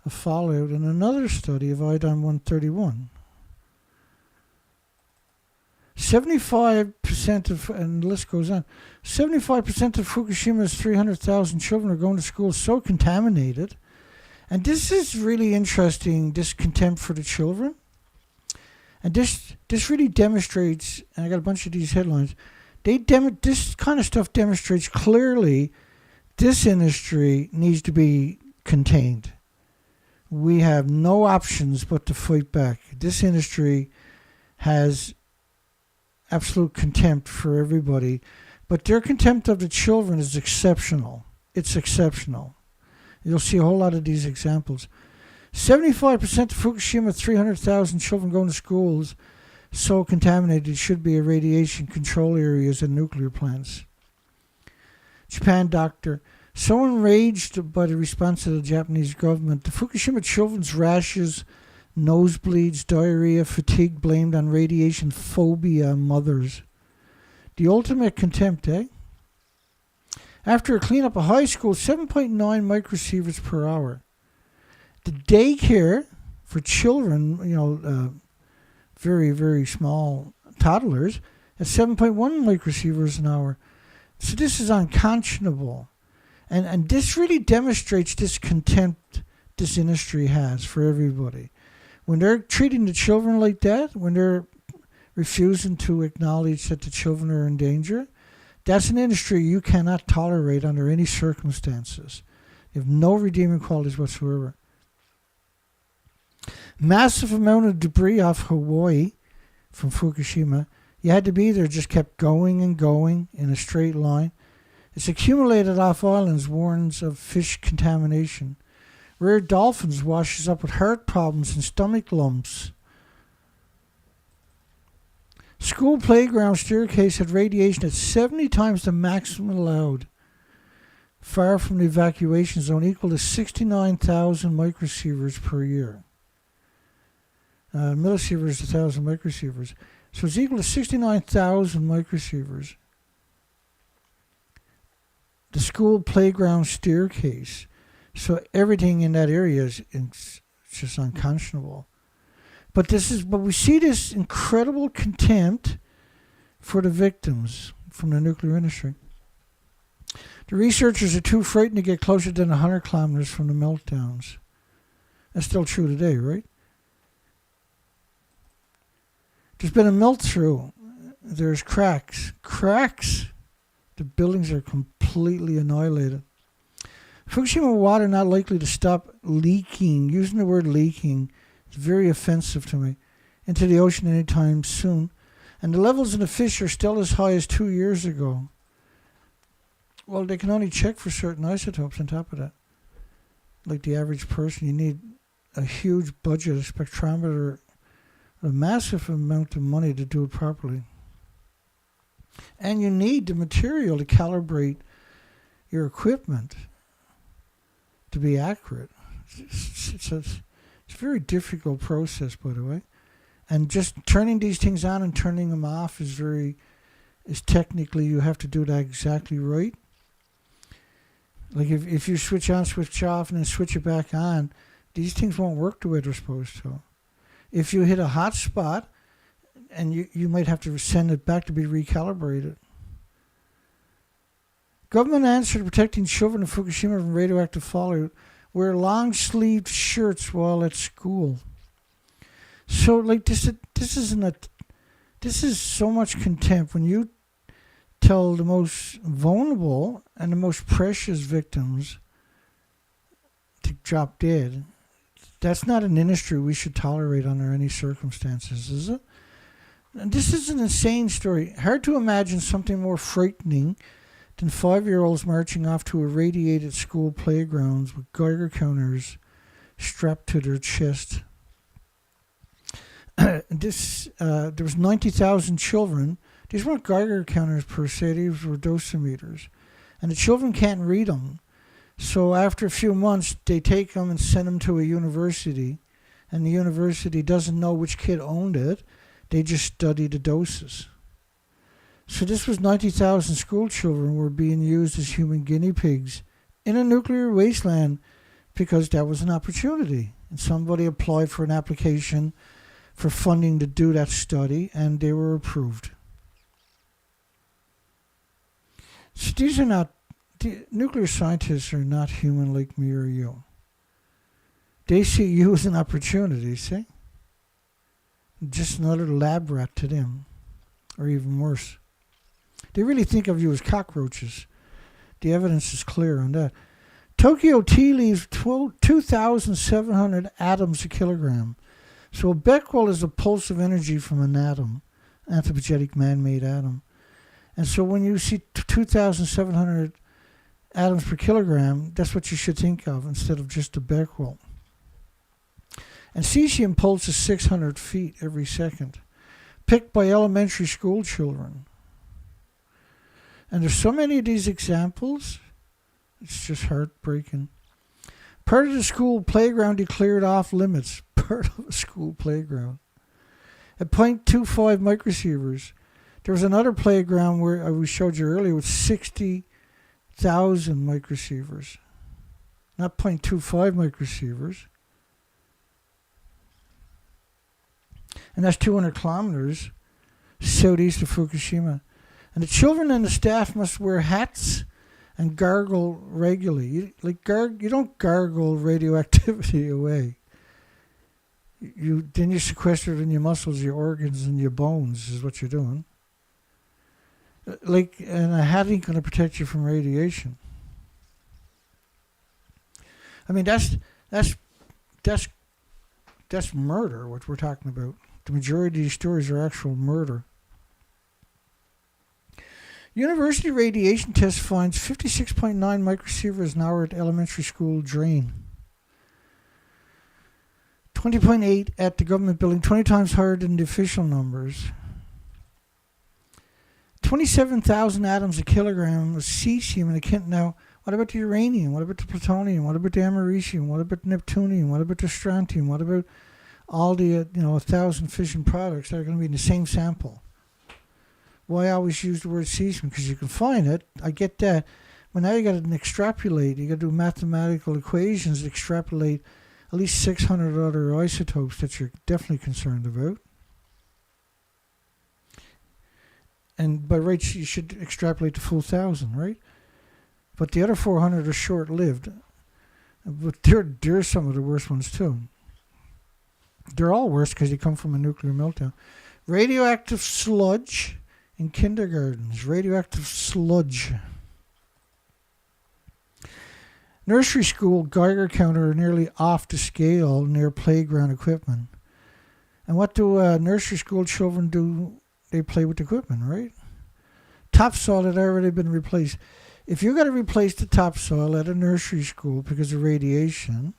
of fallout in another study of iodine-131. 75% of, and the list goes on, 75% of Fukushima's 300,000 children are going to school so contaminated. And this is really interesting, this contempt for the children. And this really demonstrates, and I got a bunch of these headlines, this kind of stuff demonstrates clearly this industry needs to be contained. We have no options but to fight back. This industry has absolute contempt for everybody, but their contempt of the children is exceptional. It's exceptional. You'll see a whole lot of these examples. 75% of Fukushima 300,000 children going to schools so contaminated should be radiation control areas and nuclear plants. Japan doctor, so enraged by the response of the Japanese government, the Fukushima children's rashes, nosebleeds, diarrhea, fatigue blamed on radiation phobia mothers. The ultimate contempt, eh? After a cleanup of high school, 7.9 microsieverts per hour. The daycare for children, very, very small toddlers, at 7.1 microsieverts an hour. So this is unconscionable. And this really demonstrates this contempt this industry has for everybody. When they're treating the children like that, when they're refusing to acknowledge that the children are in danger, that's an industry you cannot tolerate under any circumstances. You have no redeeming qualities whatsoever. Massive amount of debris off Hawaii from Fukushima. You had to be there, just kept going and going in a straight line. It's accumulated off islands, warns of fish contamination. Rare dolphins washes up with heart problems and stomach lumps. School playground staircase had radiation at 70 times the maximum allowed. Far from the evacuation zone, equal to 69,000 microsieverts per year. Millisieverts, 1,000 microsieverts. So it's equal to 69,000 microsieverts. The school playground staircase. So everything in that area is just unconscionable. But we see this incredible contempt for the victims from the nuclear industry. The researchers are too frightened to get closer than 100 kilometers from the meltdowns. That's still true today, right? There's been a melt through. There's cracks. The buildings are completely annihilated. Fukushima water not likely to stop leaking. Using the word leaking is very offensive to me. Into the ocean anytime soon. And the levels in the fish are still as high as 2 years ago. Well, they can only check for certain isotopes on top of that. Like the average person, you need a huge budget, a spectrometer, a massive amount of money to do it properly. And you need the material to calibrate your equipment to be accurate. It's a very difficult process, by the way. And just turning these things on and turning them off is technically, you have to do that exactly right. Like if you switch on, switch off, and then switch it back on, these things won't work the way they're supposed to. If you hit a hot spot, and you might have to send it back to be recalibrated. Government answer to protecting children in Fukushima from radioactive fallout: wear long-sleeved shirts while at school. So, like this is so much contempt when you tell the most vulnerable and the most precious victims to drop dead. That's not an industry we should tolerate under any circumstances, is it? And this is an insane story. Hard to imagine something more frightening Then 5-year-olds marching off to irradiated school playgrounds with Geiger counters strapped to their chest. There was 90,000 children. These weren't Geiger counters per se, these were dosimeters. And the children can't read them. So after a few months, they take them and send them to a university. And the university doesn't know which kid owned it. They just study the doses. So this was 90,000 school children were being used as human guinea pigs in a nuclear wasteland because that was an opportunity. And somebody applied for an application for funding to do that study, and they were approved. So these are not, the nuclear scientists are not human like me or you. They see you as an opportunity, see? Just another lab rat to them, or even worse. They really think of you as cockroaches. The evidence is clear on that. Tokyo tea leaves 2,700 atoms a kilogram. So a becquerel is a pulse of energy from an atom, anthropogenic man-made atom. And so when you see 2,700 atoms per kilogram, that's what you should think of instead of just a becquerel. And cesium pulses 600 feet every second, picked by elementary school children. And there's so many of these examples, it's just heartbreaking. Part of the school playground declared off limits. Part of a school playground. At 0.25 microsieverts, there was another playground where we showed you earlier with 60,000 microsieverts. Not 0.25 microsieverts. And that's 200 kilometers southeast of Fukushima. And the children and the staff must wear hats and gargle regularly. You don't gargle radioactivity away. Then you sequester it in your muscles, your organs, and your bones is what you're doing. And a hat ain't going to protect you from radiation. I mean, that's murder, what we're talking about. The majority of these stories are actual murder. University radiation test finds 56.9 microsieverts an hour at elementary school drain. 20.8 at the government building, 20 times higher than the official numbers. 27,000 atoms a kilogram of cesium in a kit. Now, what about the uranium? What about the plutonium? What about the americium? What about the neptunium? What about the strontium? What about all the 1,000 fission products that are going to be in the same sample? Why I always use the word cesium? Because you can find it. I get that. But now you got to extrapolate. You got to do mathematical equations to extrapolate at least 600 other isotopes that you're definitely concerned about. And by rights, you should extrapolate the full 1,000, right? But the other 400 are short-lived. But they're some of the worst ones too. They're all worse because they come from a nuclear meltdown. Radioactive sludge in kindergartens. Radioactive sludge. Nursery school Geiger counter are nearly off the scale near playground equipment. And what do nursery school children do? They play with the equipment, right? Topsoil had already been replaced. If you got to replace the topsoil at a nursery school because of radiation,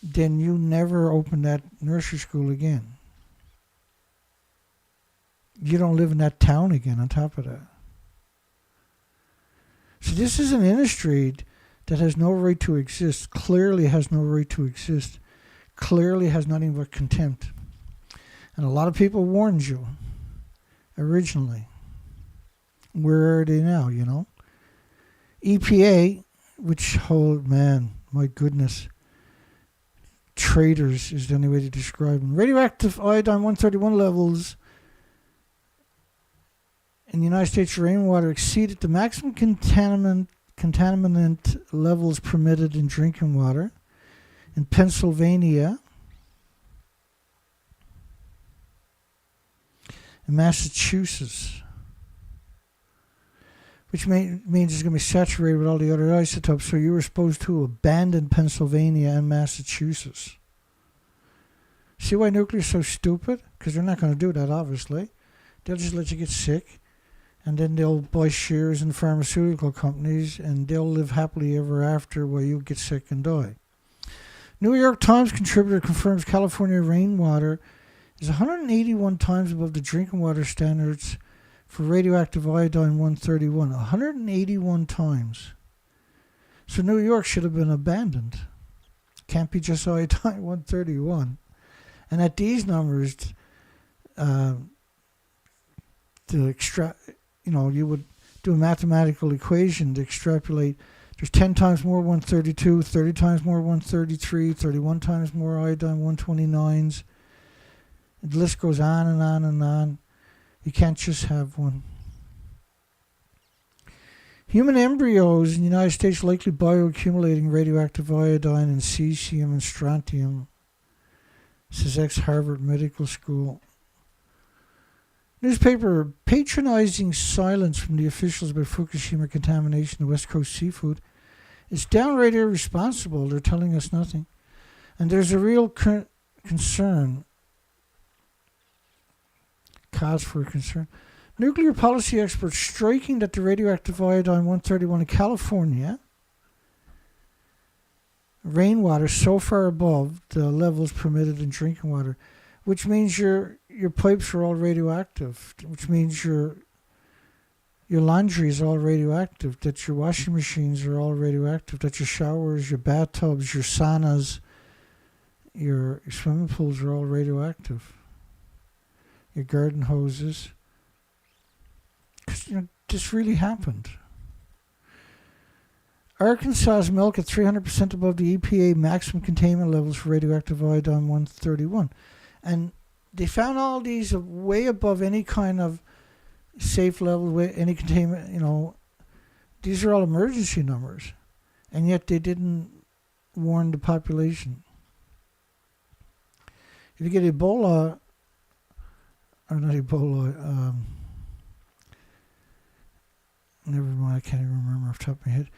then you never open that nursery school again. You don't live in that town again on top of that. So this is an industry that has no right to exist, clearly has no right to exist, clearly has nothing but contempt. And a lot of people warned you originally. Where are they now, EPA, which, oh man, my goodness, traitors is the only way to describe them. Radioactive Iodine-131 levels in the United States rainwater exceeded the maximum contaminant levels permitted in drinking water in Pennsylvania and Massachusetts, which means it's going to be saturated with all the other isotopes, so you were supposed to abandon Pennsylvania and Massachusetts. See why nuclear is so stupid? Because they're not going to do that, obviously. They'll just let you get sick and then they'll buy shares in pharmaceutical companies, and they'll live happily ever after while you get sick and die. New York Times contributor confirms California rainwater is 181 times above the drinking water standards for radioactive iodine-131. 181 times. So New York should have been abandoned. Can't be just iodine-131. And at these numbers, you would do a mathematical equation to extrapolate. There's 10 times more 132, 30 times more 133, 31 times more iodine-129s. The list goes on and on and on. You can't just have one. Human embryos in the United States likely bioaccumulating radioactive iodine and cesium and strontium, says ex-Harvard Medical School. Newspaper, patronizing silence from the officials about Fukushima contamination of West Coast seafood is downright irresponsible. They're telling us nothing. And there's a real concern, cause for concern. Nuclear policy experts striking that the radioactive iodine-131 in California rainwater so far above the levels permitted in drinking water, which means your pipes are all radioactive, which means your laundry is all radioactive, that your washing machines are all radioactive, that your showers, your bathtubs, your saunas, your swimming pools are all radioactive, your garden hoses. Because this really happened. Arkansas's milk at 300% above the EPA maximum containment levels for radioactive iodine-131. And they found all these way above any kind of safe level, any containment, these are all emergency numbers. And yet they didn't warn the population. If you get Ebola, or not Ebola, never mind, I can't even remember off the top of my head.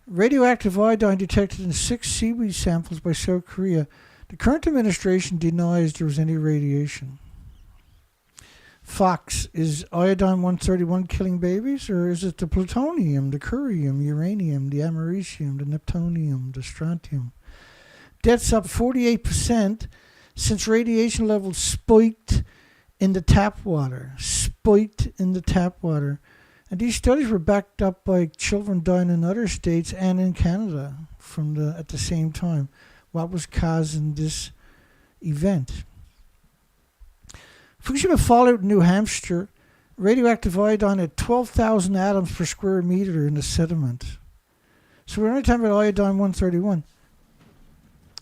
Radioactive iodine detected in 6 seaweed samples by South Korea. The current administration denies there was any radiation. Fox, is iodine-131 killing babies, or is it the plutonium, the curium, uranium, the americium, the neptunium, the strontium? Deaths up 48% since radiation levels spiked in the tap water. And these studies were backed up by children dying in other states and in Canada at the same time. What was causing this event? Fukushima fallout in New Hampshire, radioactive iodine at 12,000 atoms per square meter in the sediment. So we're only talking about iodine-131.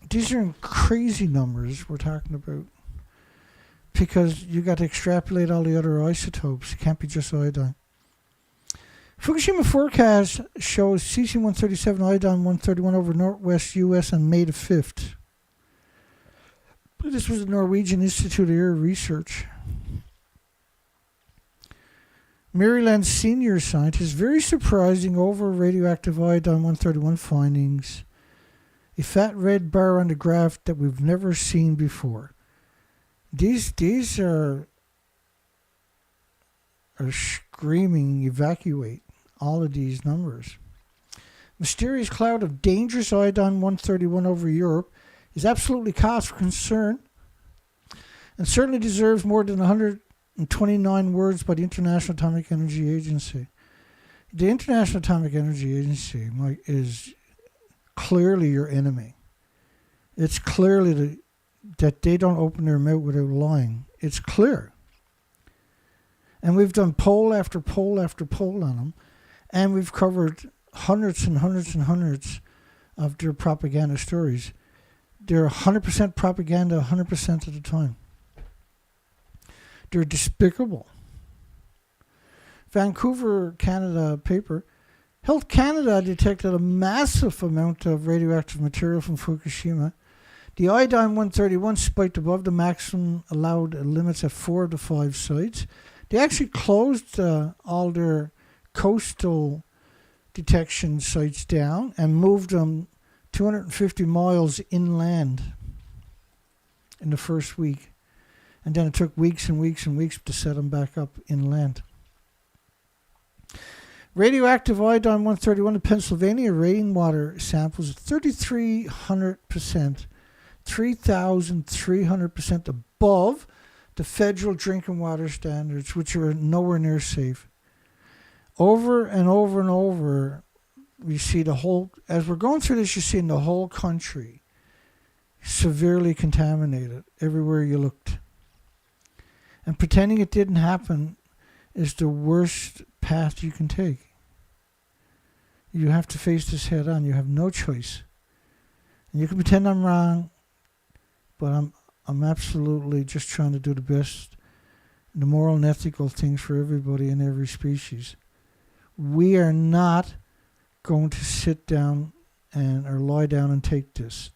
These are crazy numbers we're talking about, because you got to extrapolate all the other isotopes. It can't be just iodine. Fukushima forecast shows cesium-137, iodine-131 over northwest U.S. on May the 5th. This was the Norwegian Institute of Air Research. Maryland senior scientist, very surprising over radioactive iodine-131 findings. A fat red bar on the graph that we've never seen before. These are screaming evacuate. All of these numbers. Mysterious cloud of dangerous iodine-131 over Europe is absolutely cause for concern, and certainly deserves more than 129 words by the International Atomic Energy Agency. The International Atomic Energy Agency is clearly your enemy. It's clearly that they don't open their mouth without lying. It's clear. And we've done poll after poll after poll on them. And we've covered hundreds and hundreds and hundreds of their propaganda stories. They're 100% propaganda 100% of the time. They're despicable. Vancouver, Canada paper. Health Canada detected a massive amount of radioactive material from Fukushima. The iodine-131 spiked above the maximum allowed limits at 4 of the 5 sites. They actually closed all their coastal detection sites down and moved them 250 miles inland in the first week. And then it took weeks and weeks and weeks to set them back up inland. Radioactive Iodine-131 in Pennsylvania rainwater samples at 3,300%, 3,300% above the federal drinking water standards, which are nowhere near safe. Over and over and over, we see the whole, as we're going through this, you're seeing the whole country severely contaminated everywhere you looked. And pretending it didn't happen is the worst path you can take. You have to face this head on. You have no choice. And you can pretend I'm wrong, but I'm absolutely just trying to do the best, the moral and ethical things for everybody in every species. We are not going to sit down or lie down and take this.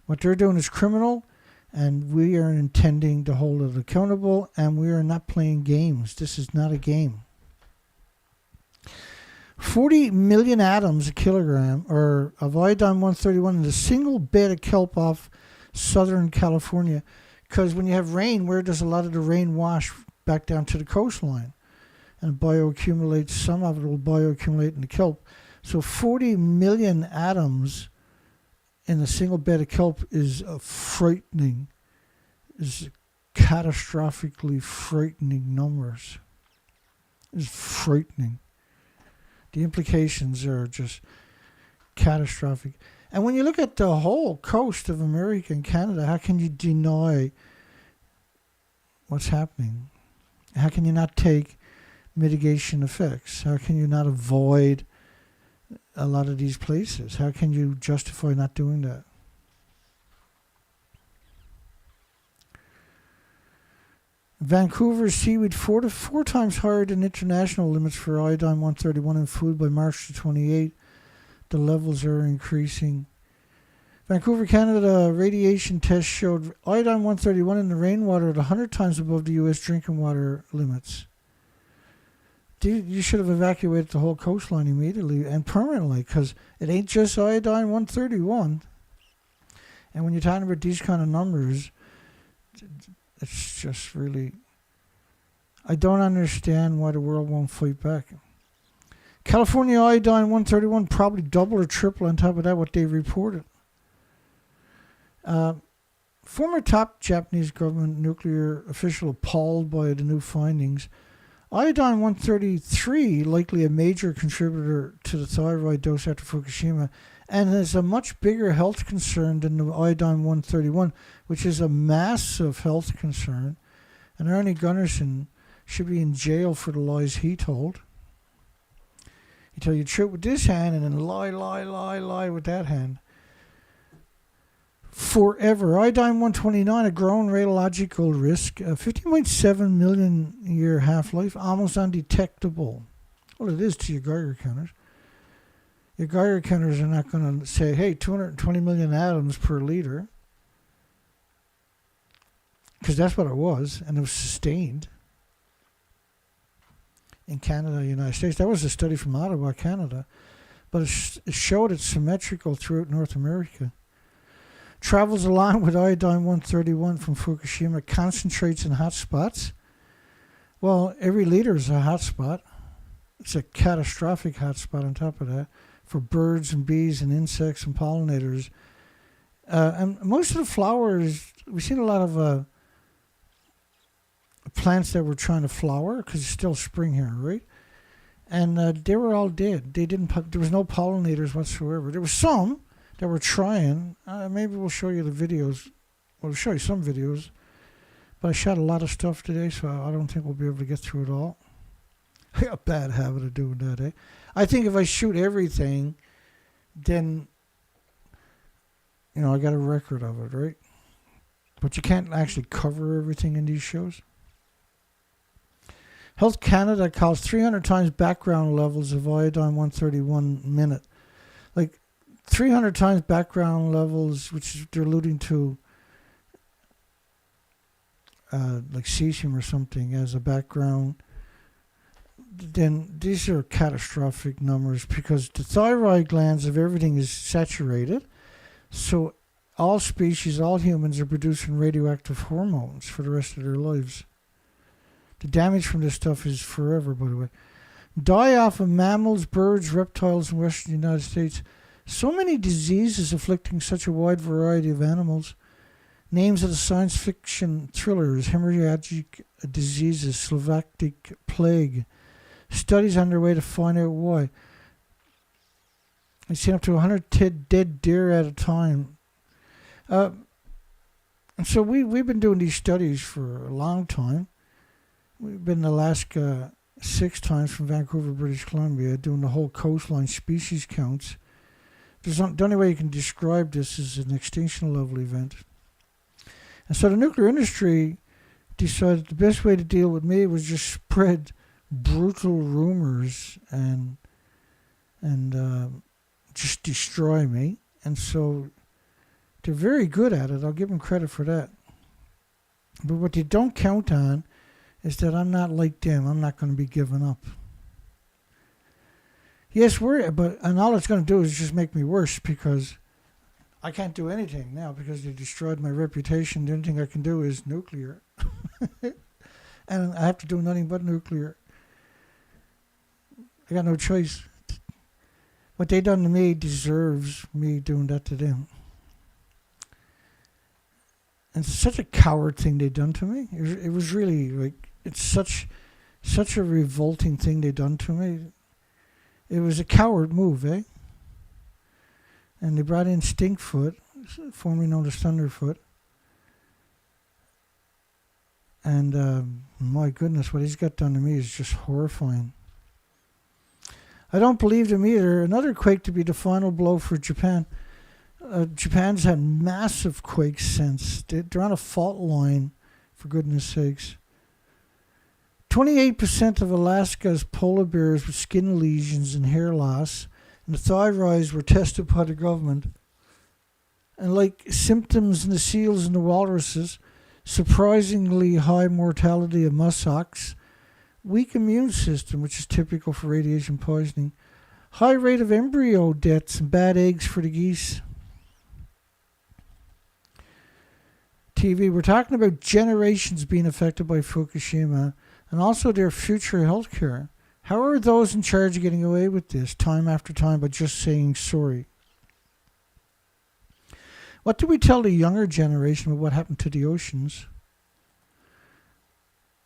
What they're doing is criminal, and we are intending to hold it accountable, and we are not playing games. This is not a game. 40 million atoms a kilogram of iodine-131 in a single bed of kelp off Southern California. Because when you have rain, where does a lot of the rain wash back down to the coastline? And bioaccumulates, some of it will bioaccumulate in the kelp. So 40 million atoms in a single bed of kelp is frightening, is catastrophically frightening numbers. It's frightening. The implications are just catastrophic. And when you look at the whole coast of America and Canada, how can you deny what's happening? How can you not take mitigation effects? How can you not avoid a lot of these places? How can you justify not doing that? Vancouver seaweed 4 times higher than international limits for iodine-131 in food by March the 28th. The levels are increasing. Vancouver, Canada radiation test showed iodine-131 in the rainwater at 100 times above the U.S. drinking water limits. You should have evacuated the whole coastline immediately and permanently, because it ain't just iodine-131. And when you're talking about these kind of numbers, it's just really, I don't understand why the world won't fight back. California iodine-131 probably double or triple on top of that what they reported. Former top Japanese government nuclear official appalled by the new findings. Iodine-133 likely a major contributor to the thyroid dose after Fukushima, and is a much bigger health concern than the iodine-131, which is a massive health concern. And Ernie Gunnarsson should be in jail for the lies he told. He tell you truth with this hand and then lie with that hand. Forever. Iodine-129, a growing radiological risk, 15.7 million year half-life, almost undetectable. Well, it is to your Geiger counters. Your Geiger counters are not going to say, hey, 220 million atoms per liter. Because that's what it was, and it was sustained in Canada and the United States. That was a study from Ottawa, Canada. But it showed it's symmetrical throughout North America. Travels along with iodine-131 from Fukushima, concentrates in hot spots. Well, every liter is a hot spot. It's a catastrophic hot spot on top of that for birds and bees and insects and pollinators. And most of the flowers, we've seen a lot of plants that were trying to flower because it's still spring here, right? And they were all dead. There was no pollinators whatsoever. There were some that were trying. Maybe we'll show you the videos. We'll show you some videos. But I shot a lot of stuff today, so I don't think we'll be able to get through it all. I got a bad habit of doing that, eh? I think if I shoot everything, then, I got a record of it, right? But you can't actually cover everything in these shows. Health Canada calls 300 times background levels of iodine-131 minute. Like 300 times background levels, which they're alluding to like cesium or something as a background. Then these are catastrophic numbers because the thyroid glands of everything is saturated. So all species, all humans are producing radioactive hormones for the rest of their lives. The damage from this stuff is forever, by the way. Die-off of mammals, birds, reptiles in western United States. So many diseases afflicting such a wide variety of animals. Names of the science fiction thrillers: hemorrhagic diseases, Slovactic plague. Studies underway to find out why. I've seen up to 100 dead deer at a time. And so we've been doing these studies for a long time. We've been in Alaska 6 times from Vancouver, British Columbia, doing the whole coastline species counts. The only way you can describe this is an extinction level event. And so the nuclear industry decided the best way to deal with me was just spread brutal rumors and just destroy me. And so they're very good at it. I'll give them credit for that. But what they don't count on is that I'm not like them. I'm not going to be giving up. Yes, and all it's going to do is just make me worse, because I can't do anything now because they destroyed my reputation. The only thing I can do is nuclear. And I have to do nothing but nuclear. I got no choice. What they done to me deserves me doing that to them. And it's such a coward thing they done to me. It was really like, it's such a revolting thing they done to me. It was a coward move, eh? And they brought in Stinkfoot, formerly known as Thunderfoot. And my goodness, what he's got done to me is just horrifying. I don't believe them either. Another quake to be the final blow for Japan. Japan's had massive quakes since. They're on a fault line, for goodness sakes. 28% of Alaska's polar bears with skin lesions and hair loss and the thyroids were tested by the government. And like symptoms in the seals and the walruses, surprisingly high mortality of muskox, weak immune system, which is typical for radiation poisoning, high rate of embryo deaths and bad eggs for the geese. TV, we're talking about generations being affected by Fukushima and also their future health care. How are those in charge getting away with this time after time by just saying sorry? What do we tell the younger generation about what happened to the oceans?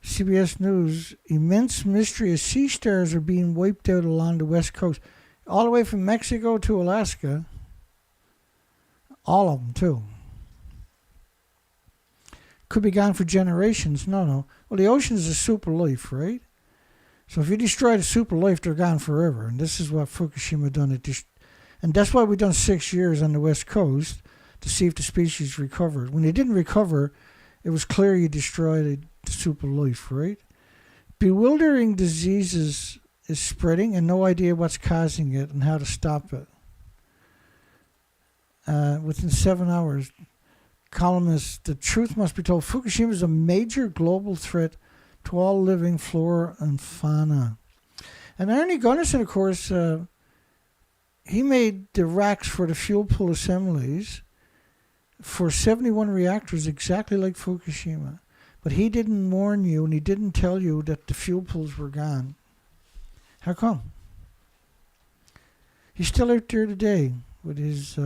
CBS News, immense mystery as sea stars are being wiped out along the west coast. All the way from Mexico to Alaska. All of them, too. Could be gone for generations. No. Well, the ocean is a soup of life, right? So if you destroy the soup of life, they're gone forever. And this is what Fukushima done. And that's why we done 6 years on the west coast to see if the species recovered. When they didn't recover, it was clear you destroyed the soup of life, right? Bewildering diseases is spreading and no idea what's causing it and how to stop it. Within 7 hours, columnists, the truth must be told. Fukushima is a major global threat to all living flora and fauna. And Arnie Gunnarsson, of course, he made the racks for the fuel pool assemblies for 71 reactors exactly like Fukushima. But he didn't warn you and he didn't tell you that the fuel pools were gone. How come? He's still out there today with his,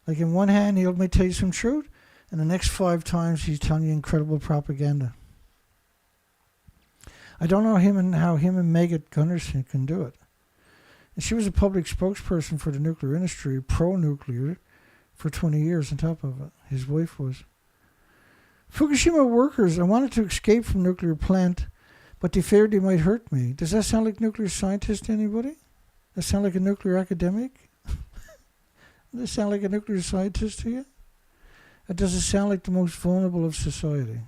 like in one hand he may tell you some truth, and the next 5 times he's telling you incredible propaganda. I don't know how him and Megan Gunnarsson can do it. And she was a public spokesperson for the nuclear industry, pro-nuclear, for 20 years on top of it. His wife was. Fukushima workers, I wanted to escape from nuclear plant, but they feared they might hurt me. Does that sound like nuclear scientist to anybody? Does that sound like a nuclear academic? Does that sound like a nuclear scientist to you? Or does it sound like the most vulnerable of society?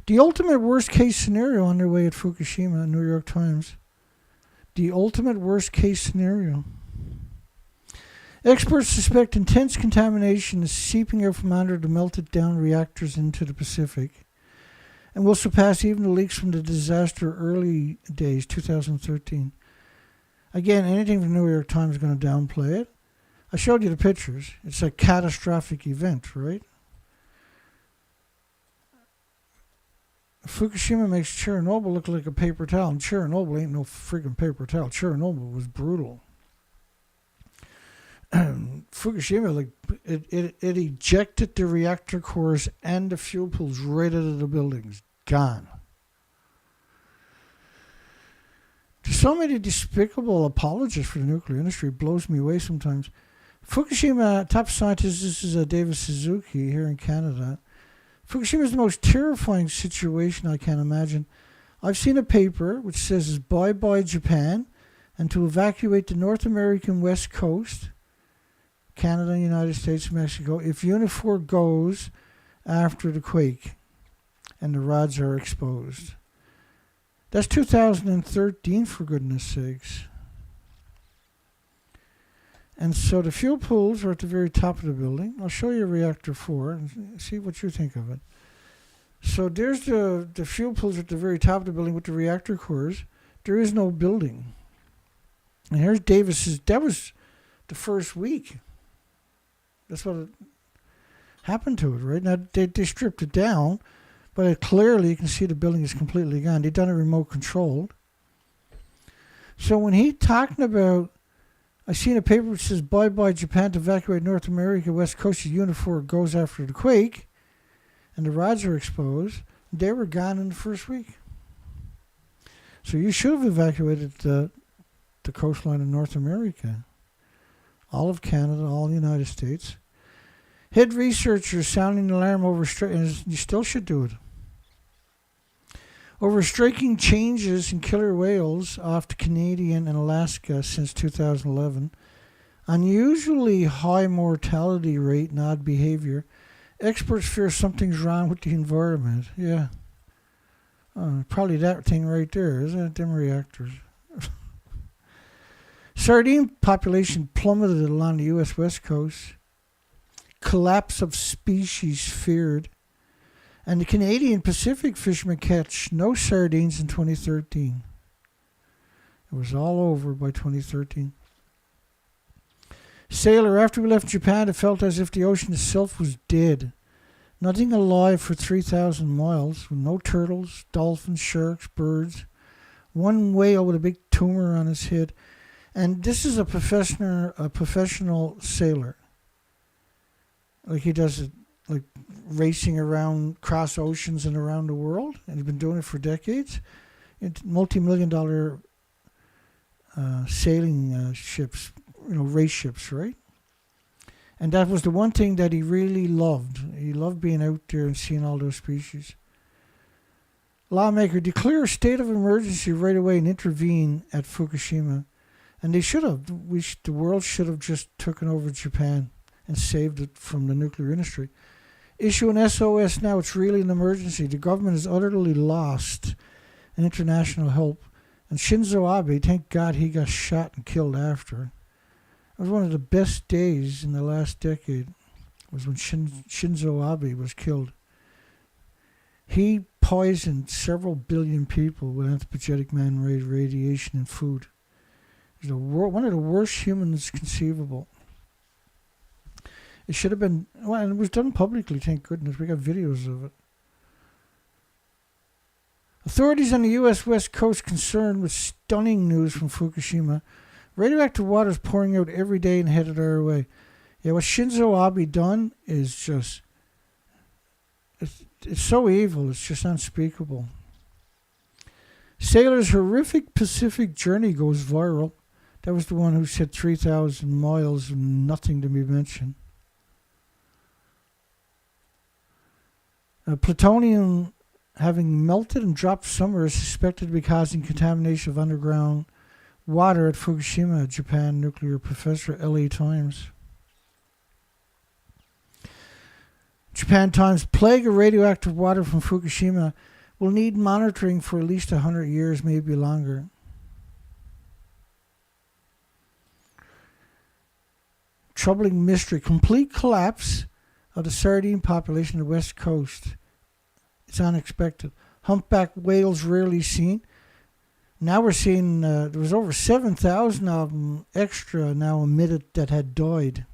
The ultimate worst case scenario underway at Fukushima, New York Times. The ultimate worst case scenario. Experts suspect intense contamination is seeping out from under the melted down reactors into the Pacific and will surpass even the leaks from the disaster early days, 2013. Again, anything from the New York Times is going to downplay it. I showed you the pictures. It's a catastrophic event, right? Fukushima makes Chernobyl look like a paper towel, and Chernobyl ain't no freaking paper towel. Chernobyl was brutal. Fukushima, like, it ejected the reactor cores and the fuel pools right out of the buildings. Gone. There's so many despicable apologists for the nuclear industry. It blows me away sometimes. Fukushima top scientist, this is David Suzuki here in Canada. Fukushima is the most terrifying situation I can imagine. I've seen a paper which says bye-bye Japan and to evacuate the North American West Coast, Canada, United States, Mexico, if Unit 4 goes after the quake and the rods are exposed. That's 2013, for goodness sakes. And so the fuel pools are at the very top of the building. I'll show you reactor 4 and see what you think of it. So there's the fuel pools at the very top of the building with the reactor cores. There is no building. And here's Davis's, that was the first week. That's what happened to it, right? Now, they stripped it down, but clearly you can see the building is completely gone. They've done it remote controlled. So when he talking about, I seen a paper which says, bye-bye Japan to evacuate North America, West Coast of Unit 4 goes after the quake, and the rods are exposed, they were gone in the first week. So you should have evacuated the coastline of North America. All of Canada, all the United States. Head researchers sounding the alarm over, and you still should do it, over striking changes in killer whales off the Canadian and Alaska since 2011, unusually high mortality rate and odd behavior. Experts fear something's wrong with the environment. Yeah. Probably that thing right there, isn't it? Them reactors. Sardine population plummeted along the U.S. West Coast. Collapse of species feared. And the Canadian Pacific fishermen catch no sardines in 2013. It was all over by 2013. Sailor, after we left Japan, it felt as if the ocean itself was dead. Nothing alive for 3,000 miles. No turtles, dolphins, sharks, birds. One whale with a big tumor on his head. And this is a professional sailor. Like he does it, like racing around cross oceans and around the world. And he's been doing it for decades. It's multi-million-dollar sailing ships, race ships, right? And that was the one thing that he really loved. He loved being out there and seeing all those species. Lawmaker, declare a state of emergency right away and intervene at Fukushima. And they should have. The world should have just taken over Japan and saved it from the nuclear industry. Issue an SOS now. It's really an emergency. The government is utterly lost in international help. And Shinzo Abe, thank God he got shot and killed after. It was one of the best days in the last decade, was when Shinzo Abe was killed. He poisoned several billion people with anthropogenic man-made radiation and food. He was one of the worst humans conceivable. It should have been, and it was done publicly, thank goodness. We got videos of it. Authorities on the U.S. West Coast concerned with stunning news from Fukushima. Radioactive water is pouring out every day and headed our way. Yeah, what Shinzo Abe done is just, it's so evil, it's just unspeakable. Sailor's horrific Pacific journey goes viral. That was the one who said 3,000 miles and nothing to be mentioned. Plutonium having melted and dropped somewhere is suspected to be causing contamination of underground water at Fukushima, Japan nuclear professor, LA Times. Japan Times, plague of radioactive water from Fukushima will need monitoring for at least 100 years, maybe longer. Troubling mystery, complete collapse of the sardine population on the West Coast. It's unexpected. Humpback whales rarely seen. Now we're seeing, there was over 7,000 of them extra now emitted that had died.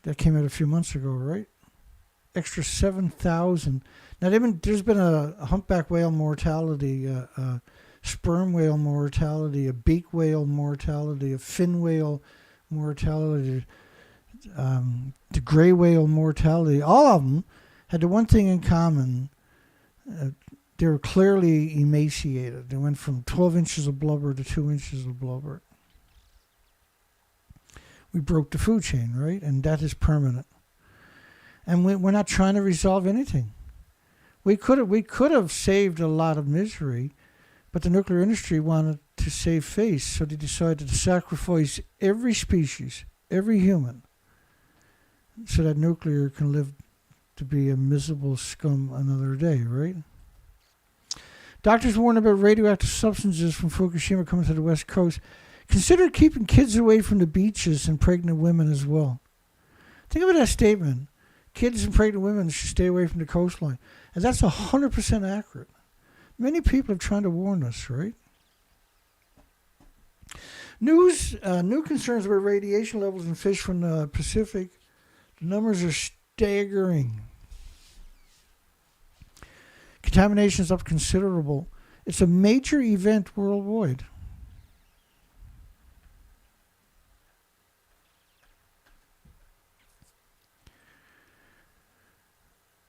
That came out a few months ago, right? Extra 7,000. Now, there's been a humpback whale mortality, a sperm whale mortality, a beak whale mortality, a fin whale mortality, the gray whale mortality. All of them had the one thing in common. They were clearly emaciated. They went from 12 inches of blubber to 2 inches of blubber. We broke the food chain, right? And that is permanent. And we're not trying to resolve anything. We could have saved a lot of misery, but the nuclear industry wanted to save face, so they decided to sacrifice every species, every human, so that nuclear can live to be a miserable scum another day, right? Doctors warn about radioactive substances from Fukushima coming to the West Coast. Consider keeping kids away from the beaches and pregnant women as well. Think about that statement. Kids and pregnant women should stay away from the coastline. And that's 100% accurate. Many people have tried to warn us, right? New concerns about radiation levels in fish from the Pacific. The numbers are staggering. Contamination is up considerable. It's a major event worldwide.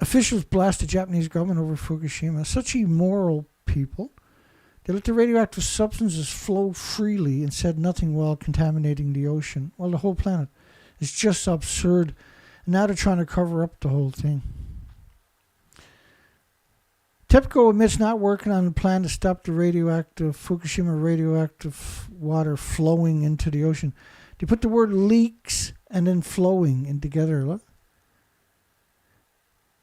Officials blast the Japanese government over Fukushima. Such immoral people. They let the radioactive substances flow freely and said nothing while contaminating the ocean. Well, the whole planet. It's just absurd. And now they're trying to cover up the whole thing. TEPCO admits not working on a plan to stop the Fukushima radioactive water flowing into the ocean. They put the word leaks and then flowing in together. Look.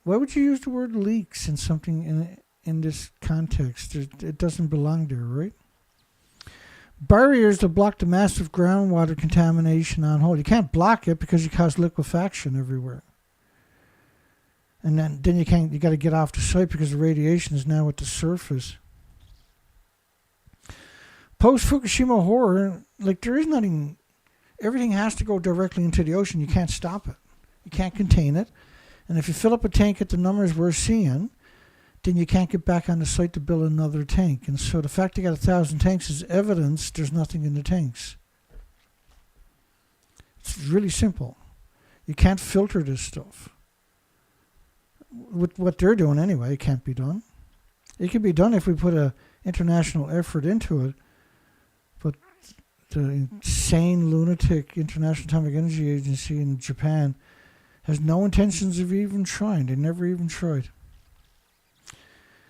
Why would you use the word leaks in something in this context? It doesn't belong there, right? Barriers to block the massive groundwater contamination on hold. You can't block it because you cause liquefaction everywhere. And then you got to get off the site because the radiation is now at the surface. Post-Fukushima horror, like there is nothing, everything has to go directly into the ocean. You can't stop it. You can't contain it. And if you fill up a tank at the numbers we're seeing, then you can't get back on the site to build another tank. And so the fact you got 1,000 tanks is evidence there's nothing in the tanks. It's really simple. You can't filter this stuff. With what they're doing anyway, it can't be done. It can be done if we put an international effort into it. But the insane, lunatic International Atomic Energy Agency in Japan has no intentions of even trying. They never even tried.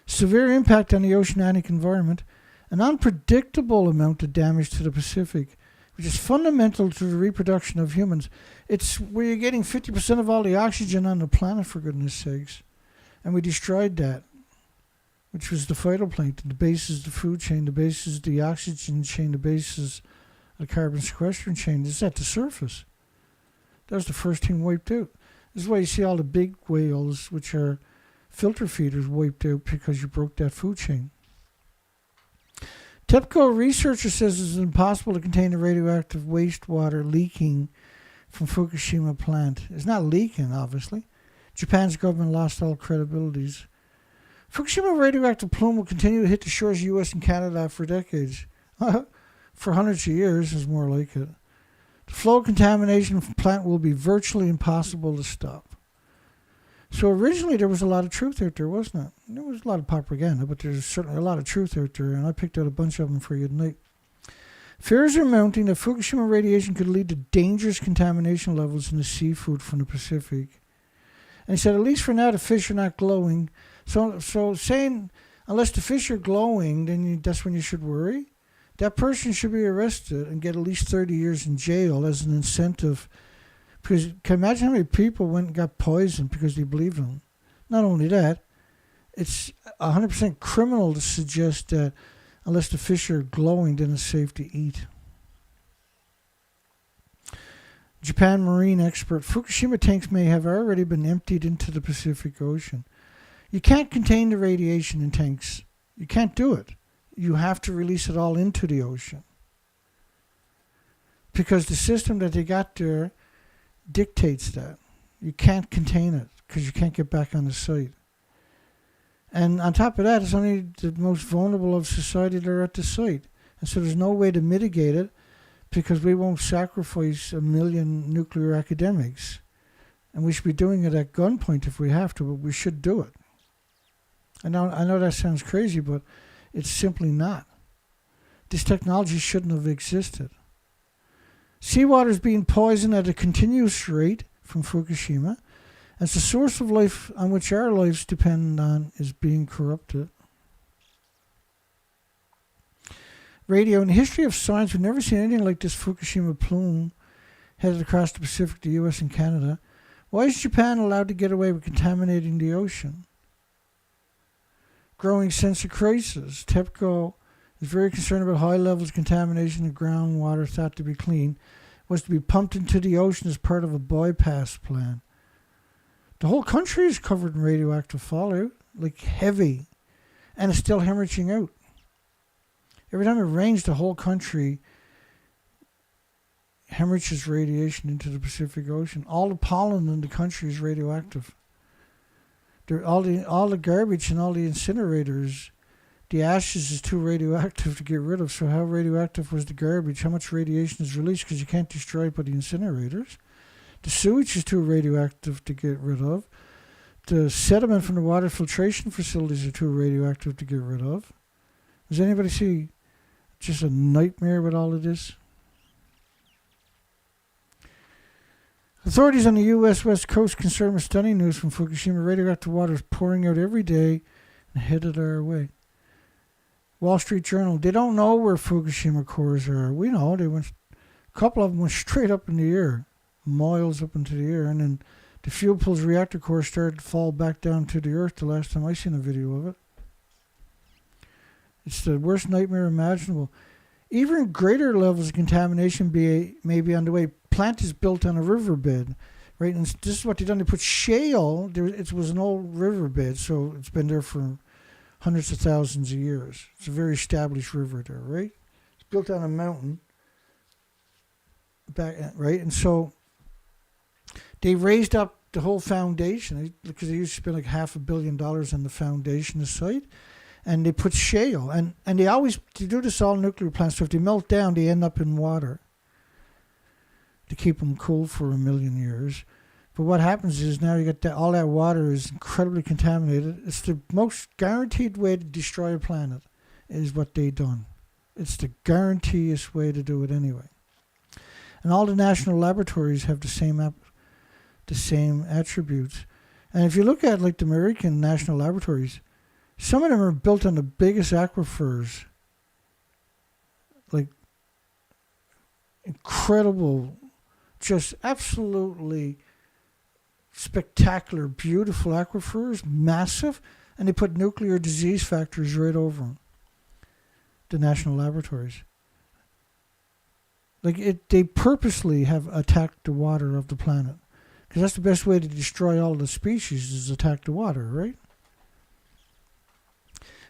Severe impact on the oceanic environment. An unpredictable amount of damage to the Pacific, which is fundamental to the reproduction of humans. It's where you're getting 50% of all the oxygen on the planet, for goodness sakes. And we destroyed that, which was the phytoplankton. The base is the food chain. The base is the oxygen chain. The base is the carbon sequestration chain. It's at the surface. That was the first thing wiped out. This is why you see all the big whales, which are filter feeders, wiped out because you broke that food chain. TEPCO researcher says it's impossible to contain the radioactive wastewater leaking from Fukushima plant. It's not leaking, obviously. Japan's government lost all credibilities. Fukushima radioactive plume will continue to hit the shores of the U.S. and Canada for decades. For hundreds of years is more like it. The flow of contamination from the plant will be virtually impossible to stop. So originally there was a lot of truth out there, wasn't it? There was a lot of propaganda, but there's certainly a lot of truth out there, and I picked out a bunch of them for you tonight. Fears are mounting that Fukushima radiation could lead to dangerous contamination levels in the seafood from the Pacific. And he said, at least for now, the fish are not glowing. So saying, unless the fish are glowing, then that's when you should worry. That person should be arrested and get at least 30 years in jail as an incentive. Because can you imagine how many people went and got poisoned because they believed them? Not only that, it's 100% criminal to suggest that unless the fish are glowing, then it's safe to eat. Japan marine expert, Fukushima tanks may have already been emptied into the Pacific Ocean. You can't contain the radiation in tanks. You can't do it. You have to release it all into the ocean. Because the system that they got there dictates that. You can't contain it because you can't get back on the site. And on top of that, it's only the most vulnerable of society that are at the site. And so there's no way to mitigate it because we won't sacrifice 1 million nuclear academics. And we should be doing it at gunpoint if we have to, but we should do it. I know that sounds crazy, but it's simply not. This technology shouldn't have existed. Seawater is being poisoned at a continuous rate from Fukushima, as the source of life on which our lives depend on is being corrupted. Radio, in the history of science, we've never seen anything like this Fukushima plume headed across the Pacific, the US and Canada. Why is Japan allowed to get away with contaminating the ocean? Growing sense of crisis. TEPCO is very concerned about high levels of contamination of groundwater thought to be clean, was to be pumped into the ocean as part of a bypass plan. The whole country is covered in radioactive fallout, like heavy, and it's still hemorrhaging out. Every time it rains, the whole country hemorrhages radiation into the Pacific Ocean. All the pollen in the country is radioactive. All the garbage and all the incinerators, the ashes is too radioactive to get rid of. So how radioactive was the garbage? How much radiation is released? Because you can't destroy it by the incinerators. The sewage is too radioactive to get rid of. The sediment from the water filtration facilities are too radioactive to get rid of. Does anybody see just a nightmare with all of this? Authorities on the U.S. West Coast concerned with stunning news from Fukushima. Radioactive water is pouring out every day and headed our way. Wall Street Journal. They don't know where Fukushima cores are. We know. A couple of them went straight up in the air, miles up into the air, and then the fuel pool's reactor core started to fall back down to the earth the last time I seen a video of it. It's the worst nightmare imaginable. Even greater levels of contamination may be on the way. Plant is built on a riverbed, right? And this is what they've done. They put shale. It was an old riverbed, so it's been there for hundreds of thousands of years. It's a very established river there, right? It's built on a mountain, right? And so they raised up the whole foundation because they used to spend like $500 million on the foundation of the site. And they put shale. And they do this all nuclear plants. So if they melt down, they end up in water to keep them cool for 1 million years. But what happens is now you get all that water is incredibly contaminated. It's the most guaranteed way to destroy a planet is what they've done. It's the guaranteeest way to do it anyway. And all the national laboratories have the same attributes. And if you look at like the American national laboratories, some of them are built on the biggest aquifers, like incredible, just absolutely spectacular, beautiful aquifers, massive, and they put nuclear disease factors right over them, the national laboratories. They purposely have attacked the water of the planet, because that's the best way to destroy all the species is attack the water, right?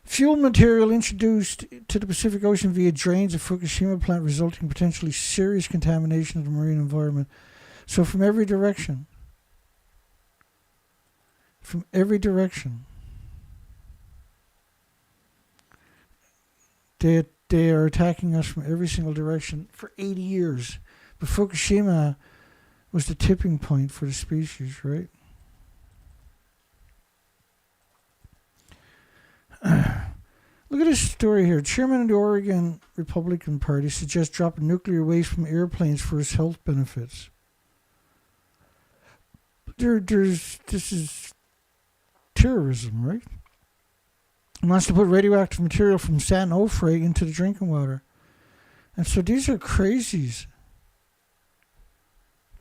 Fuel material introduced to the Pacific Ocean via drains of Fukushima plant resulting in potentially serious contamination of the marine environment. So from every direction. They are attacking us from every single direction for 80 years. But Fukushima was the tipping point for the species, right? Look at this story here. Chairman of the Oregon Republican Party suggests dropping nuclear waste from airplanes for its health benefits. This is terrorism, right? He wants to put radioactive material from San Onofre into the drinking water. And so these are crazies.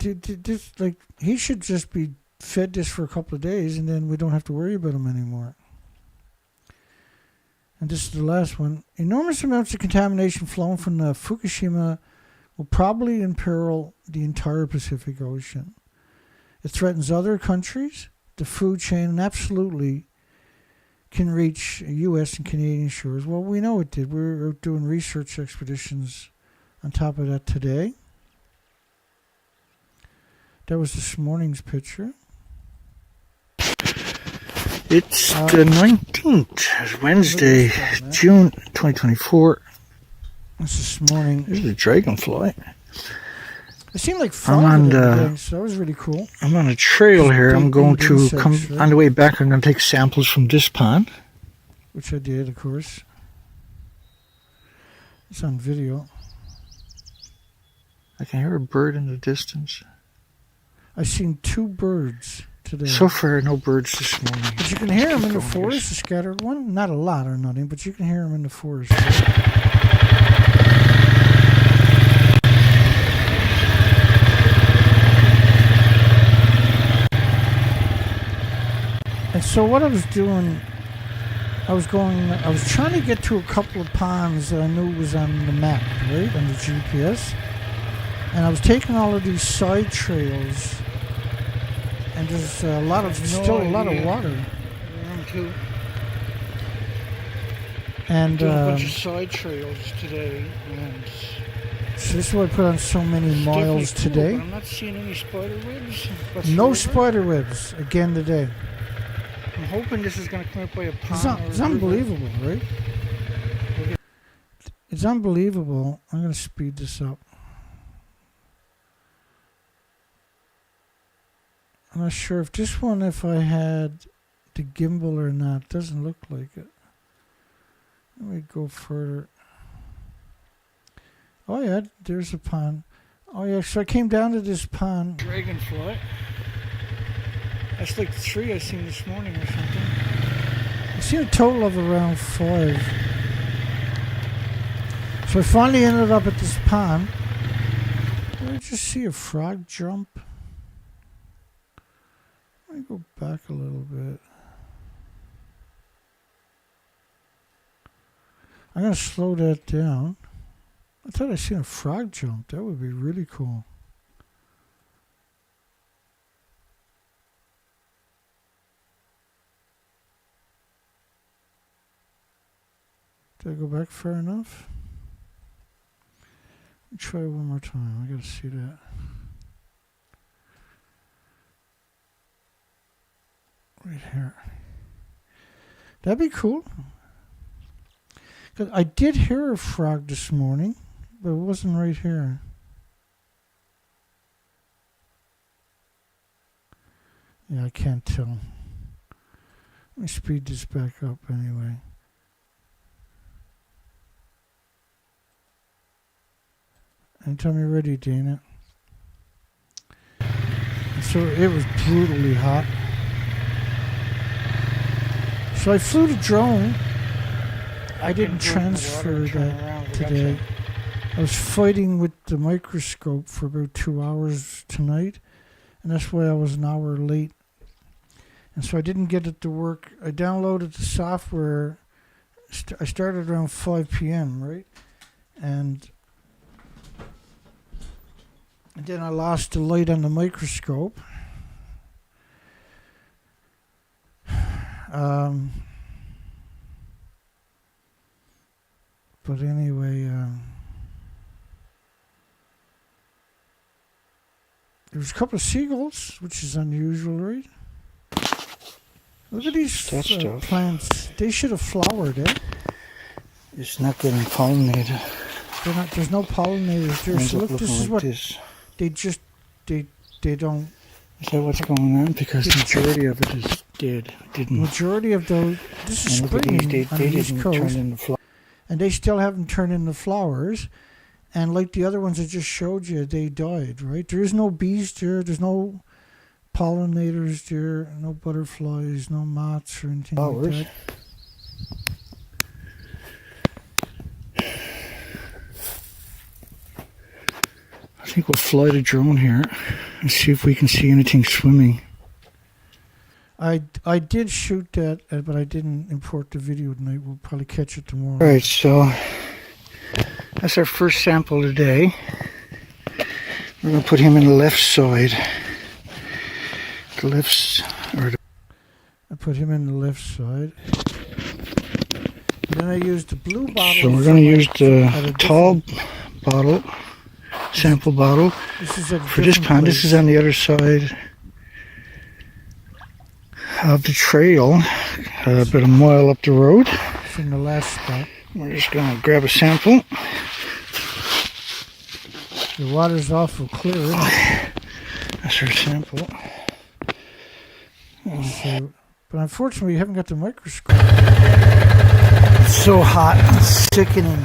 He should just be fed this for a couple of days and then we don't have to worry about him anymore. And this is the last one. Enormous amounts of contamination flowing from the Fukushima will probably imperil the entire Pacific Ocean. It threatens other countries, the food chain, and absolutely can reach U.S. and Canadian shores. Well, we know it did. We're doing research expeditions on top of that today. That was this morning's picture. It's the 19th, it's Wednesday, June 2024. This morning. There's a dragonfly. It seemed like fun today, so that was really cool. I'm on a trail here. I'm going to come on the way back. I'm going to take samples from this pond, which I did, of course. It's on video. I can hear a bird in the distance. I've seen 2 birds today. So far, no birds this morning. But you can hear them in the forest, a scattered one. Not a lot or nothing, but you can hear them in the forest. And so what I was doing, I was trying to get to a couple of ponds that I knew was on the map, right, on the GPS. And I was taking all of these side trails, and there's still a lot of water. And a bunch of side trails today, and so this is why I put on so many miles today. But I'm not seeing any spider webs. No spider webs again today. I'm hoping this is going to come up by a pond. It's unbelievable, right? It's unbelievable. I'm going to speed this up. I'm not sure if this one, if I had the gimbal or not. Doesn't look like it. Let me go further. Oh yeah, there's a pond. Oh yeah, so I came down to this pond. Dragonfly. That's like 3 I seen this morning or something. I seen a total of around 5. So I finally ended up at this pond. Did I just see a frog jump? Let me go back a little bit. I'm going to slow that down. I thought I seen a frog jump. That would be really cool. Did I go back far enough? Let me try one more time. I gotta see that. Right here. That'd be cool. 'Cause I did hear a frog this morning, but it wasn't right here. Yeah, I can't tell. Let me speed this back up anyway. Anytime you're ready, Dana. So it was brutally hot. So I flew the drone. I didn't transfer that today. I was fighting with the microscope for about 2 hours tonight, and that's why I was an hour late. And so I didn't get it to work. I downloaded the software. I started around 5 p.m., right? And then I lost the light on the microscope. But anyway, there was a couple of seagulls, which is unusual, right? Look at these plants. They should have flowered, eh? It's not getting pollinated. There's no pollinators there. So look, this is what they don't. Is that what's going on? Because the majority of it is dead. Majority of those. This is spring on the East Coast, and they still haven't turned into flowers. And like the other ones I just showed you, they died. Right? There is no bees there. There's no pollinators there. No butterflies. No moths or anything like that. I think we'll fly the drone here and see if we can see anything swimming. I did shoot that, but I didn't import the video tonight. We'll probably catch it tomorrow. All right, so that's our first sample today. We're going to put him in the left side. I put him in the left side. And then I used the blue bottle. So we're going to use the tall bottle. Sample bottle for this pond. This is on the other side. of the trail, about a mile up the road from the last spot. We're just going to grab a sample. The water's awful clear, isn't it? That's our sample. So, but unfortunately, we haven't got the microscope. It's so hot, it's sickening.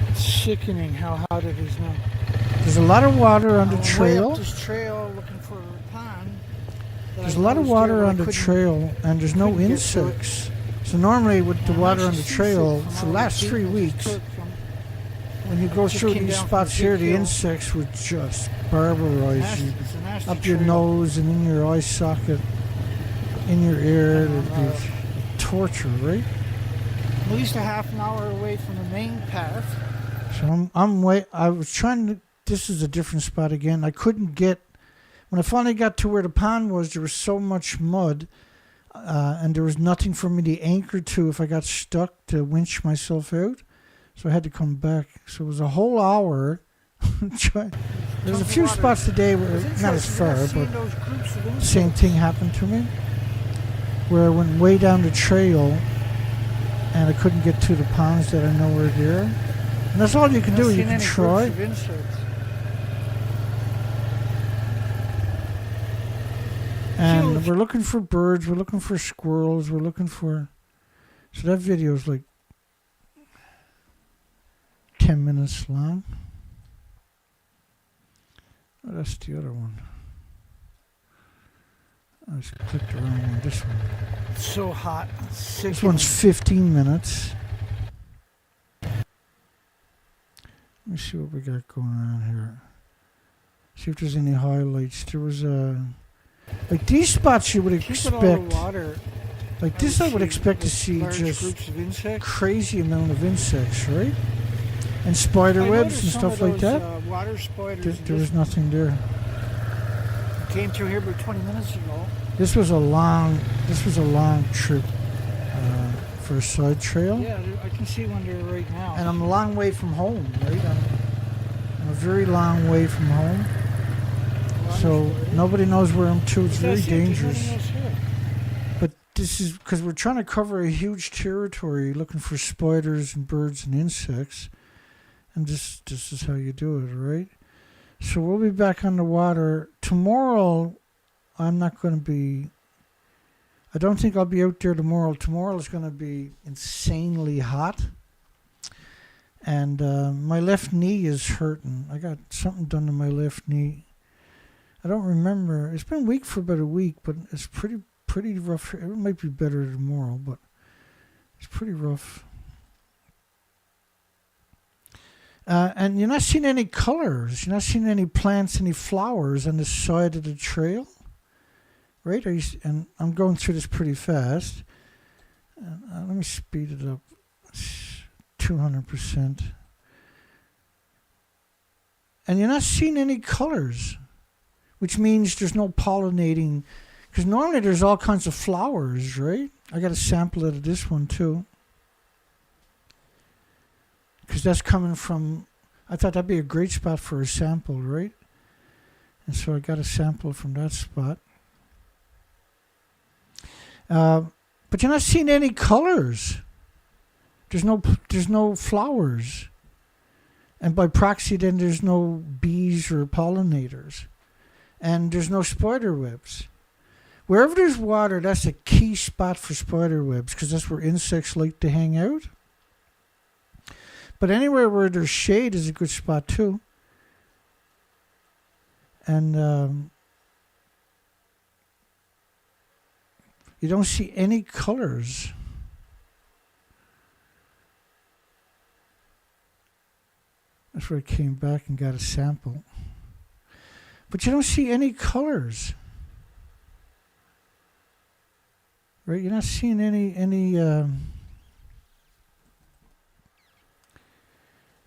It's sickening how hot it is now. There's a lot of water on the trail. Way up this trail looking for a pond. There's a lot of water on the trail, and there's no insects. So normally with the water on the trail, for the last 3 weeks, when you go through these spots here, the insects would just barbarize you. Up your nose and in your eye socket, in your ear. It'd be torture, right? At least a half an hour away from the main path. So I was trying to, this is a different spot again. I couldn't get, when I finally got to where the pond was, there was so much mud, and there was nothing for me to anchor to if I got stuck to winch myself out. So I had to come back. So it was a whole hour. There's a few spots today where, not as far, but the same thing happened to me, where I went way down the trail and I couldn't get to the ponds that I know were there. And that's all you can do. You can try. And we're looking for birds. We're looking for squirrels. We're looking for... So that video is like 10 minutes long. Oh, that's the other one. I just clicked the wrong one. This one. It's so hot. This one's 15 minutes. Let me see what we got going on here. See if there's any highlights. There was a... Like these spots you would expect... Like this I would expect to see just crazy amount of insects, right? And spider webs and stuff like that. Water spiders. There was nothing there. Came through here about 20 minutes ago. This was a long trip for a side trail. Yeah, I can see one there right now. And I'm a long way from home, right? I'm a very long way from home. So nobody knows where I'm to. It's very dangerous. But this is because we're trying to cover a huge territory looking for spiders and birds and insects. And this is how you do it, right? So we'll be back on the water. Tomorrow, I'm not going to be... I don't think I'll be out there tomorrow. Tomorrow is going to be insanely hot. And my left knee is hurting. I got something done to my left knee. I don't remember. It's been weak for about a week, but it's pretty rough. It might be better tomorrow, but it's pretty rough. And you're not seeing any colors. You're not seeing any plants, any flowers on the side of the trail, right? And I'm going through this pretty fast. Let me speed it up. 200%. And you're not seeing any colors, which means there's no pollinating. Because normally there's all kinds of flowers, right? I got a sample out of this one too. Because that's coming from, I thought that'd be a great spot for a sample, right? And so I got a sample from that spot. But you're not seeing any colors. There's no flowers. And by proxy, then there's no bees or pollinators. And there's no spider webs. Wherever there's water, that's a key spot for spider webs, because that's where insects like to hang out. But anywhere where there's shade is a good spot too. And you don't see any colors. That's where I came back and got a sample. But you don't see any colors. Right? You're not seeing any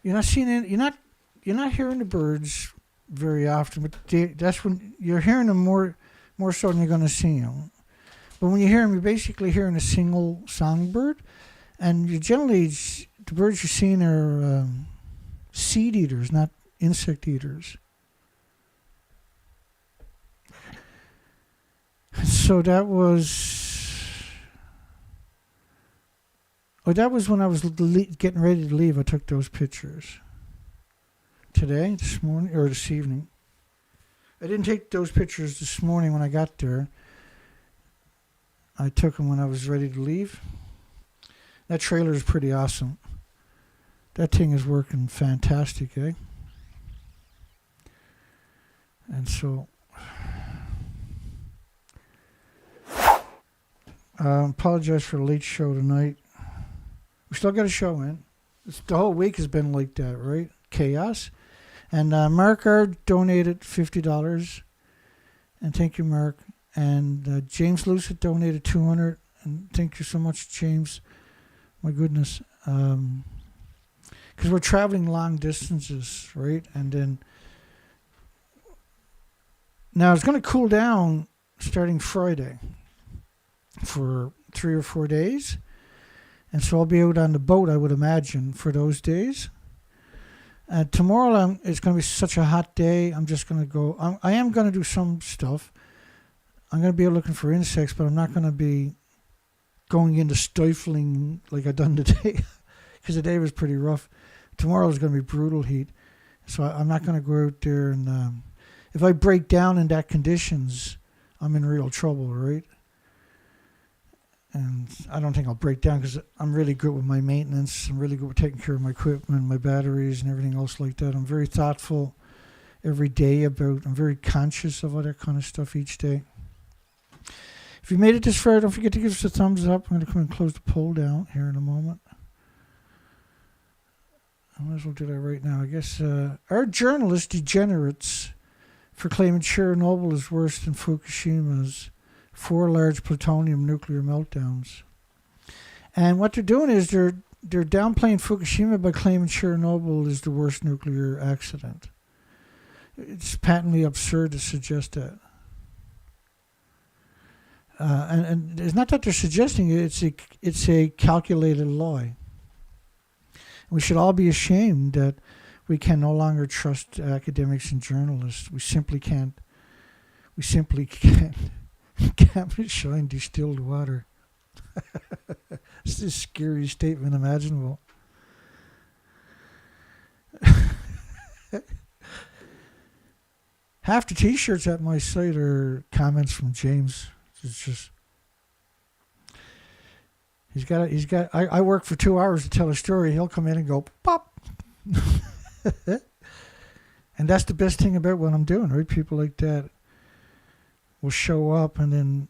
you're not seeing any, you're not hearing the birds very often, but that's when you're hearing them more so than you're going to see them. But when you hear them, you're basically hearing a single songbird, and you generally, the birds you're seeing are seed eaters, not insect eaters. It's So that was... Oh, that was when I was getting ready to leave. I took those pictures. Today, this morning, or this evening. I didn't take those pictures this morning when I got there. I took them when I was ready to leave. That trailer is pretty awesome. That thing is working fantastic, eh? And so... apologize for the late show tonight. We still got a show in. The whole week has been like that, right? Chaos. And Mark R. donated $50. And thank you, Mark. And James Lucid donated $200. And thank you so much, James. My goodness. Because we're traveling long distances, right? And then... Now, it's going to cool down starting Friday for 3 or 4 days. And so I'll be out on the boat, I would imagine, for those days. Tomorrow it's going to be such a hot day. I'm just going to go. I am going to do some stuff. I'm going to be looking for insects, but I'm not going to be going into stifling like I've done today. Because the day was pretty rough. Tomorrow is going to be brutal heat. So I'm not going to go out there. And if I break down in that conditions, I'm in real trouble, right? And I don't think I'll break down because I'm really good with my maintenance. I'm really good with taking care of my equipment, my batteries, and everything else like that. I'm very thoughtful every day about, I'm very conscious of all that kind of stuff each day. If you made it this far, don't forget to give us a thumbs up. I'm going to come and close the poll down here in a moment. I might as well do that right now. I guess our journalist degenerates for claiming Chernobyl is worse than Fukushima's 4 large plutonium nuclear meltdowns. And what they're doing is they're downplaying Fukushima by claiming Chernobyl is the worst nuclear accident. It's patently absurd to suggest that. And it's not that they're suggesting it, it's a calculated lie. We should all be ashamed that we can no longer trust academics and journalists. We simply can't. We simply can't. Can't shine distilled water. It's the scariest statement imaginable. Half the t-shirts at my site are comments from James. It's just I work for 2 hours to tell a story. He'll come in and go pop. And that's the best thing about what I'm doing, right? People like that will show up and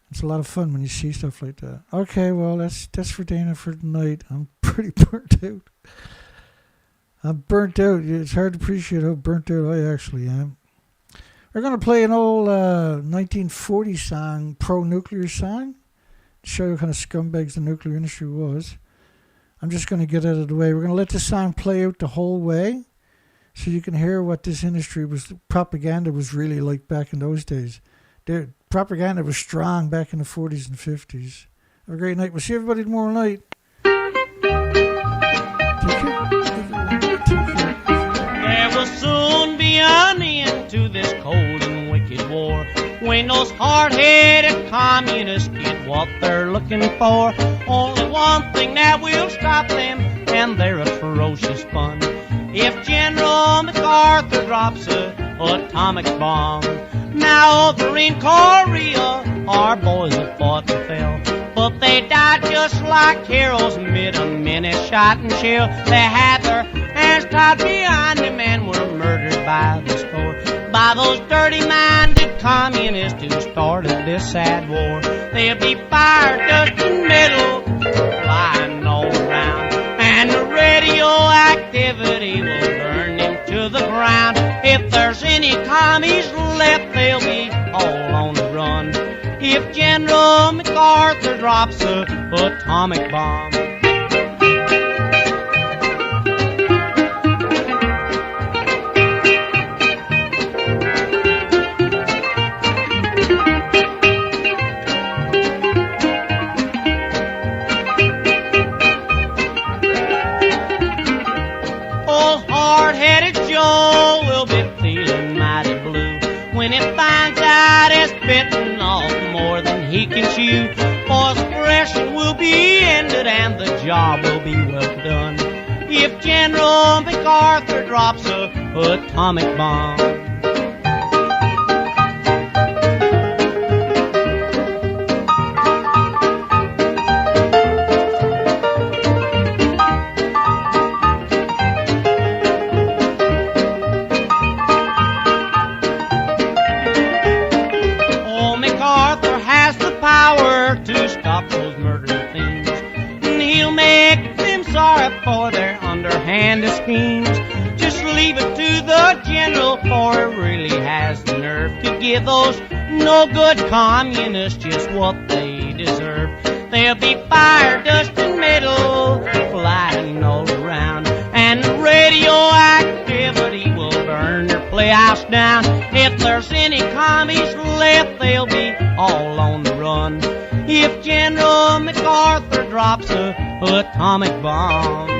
it's a lot of fun when you see stuff like that. Okay, well that's for Dana for tonight. I'm pretty burnt out. I'm burnt out. It's hard to appreciate how burnt out I actually am. We're going to play an old 1940 song, pro-nuclear song, to show you what kind of scumbags the nuclear industry was. I'm just going to get out of the way. We're going to let the song play out the whole way so you can hear what this industry was, propaganda was really like back in those days. Propaganda was strong back in the 40s and 50s. Have a great night. We'll see everybody tomorrow night. There will soon be an end to this cold and wicked war when those hard-headed communists get what they're looking for. Only one thing that will stop them, and they're a ferocious fun. If General MacArthur drops an atomic bomb. Now over in Korea, our boys have fought and fell, but they died just like heroes amid a many shot and shell. They had their hands tied behind them and were murdered by the score, by those dirty-minded communists who started this sad war. They'll be fire, dust, and metal flying all around, and the radioactivity will burn them to the ground. If there's any commies left, they'll be all on the run if General MacArthur drops an atomic bomb. Old hard-headed Joe will be feeling job will be well done. If General MacArthur drops a atomic bomb. Oh, MacArthur has the power to stop those murdering things, and he'll make them sorry for their underhanded schemes. Just leave it to the general, for he really has the nerve to give those no-good communists just what they deserve. There'll be fire, dust, and metal flying all around, and radioactivity will burn their playhouse down. If there's any commies left, they'll be all on the run if General MacArthur drops a atomic bomb.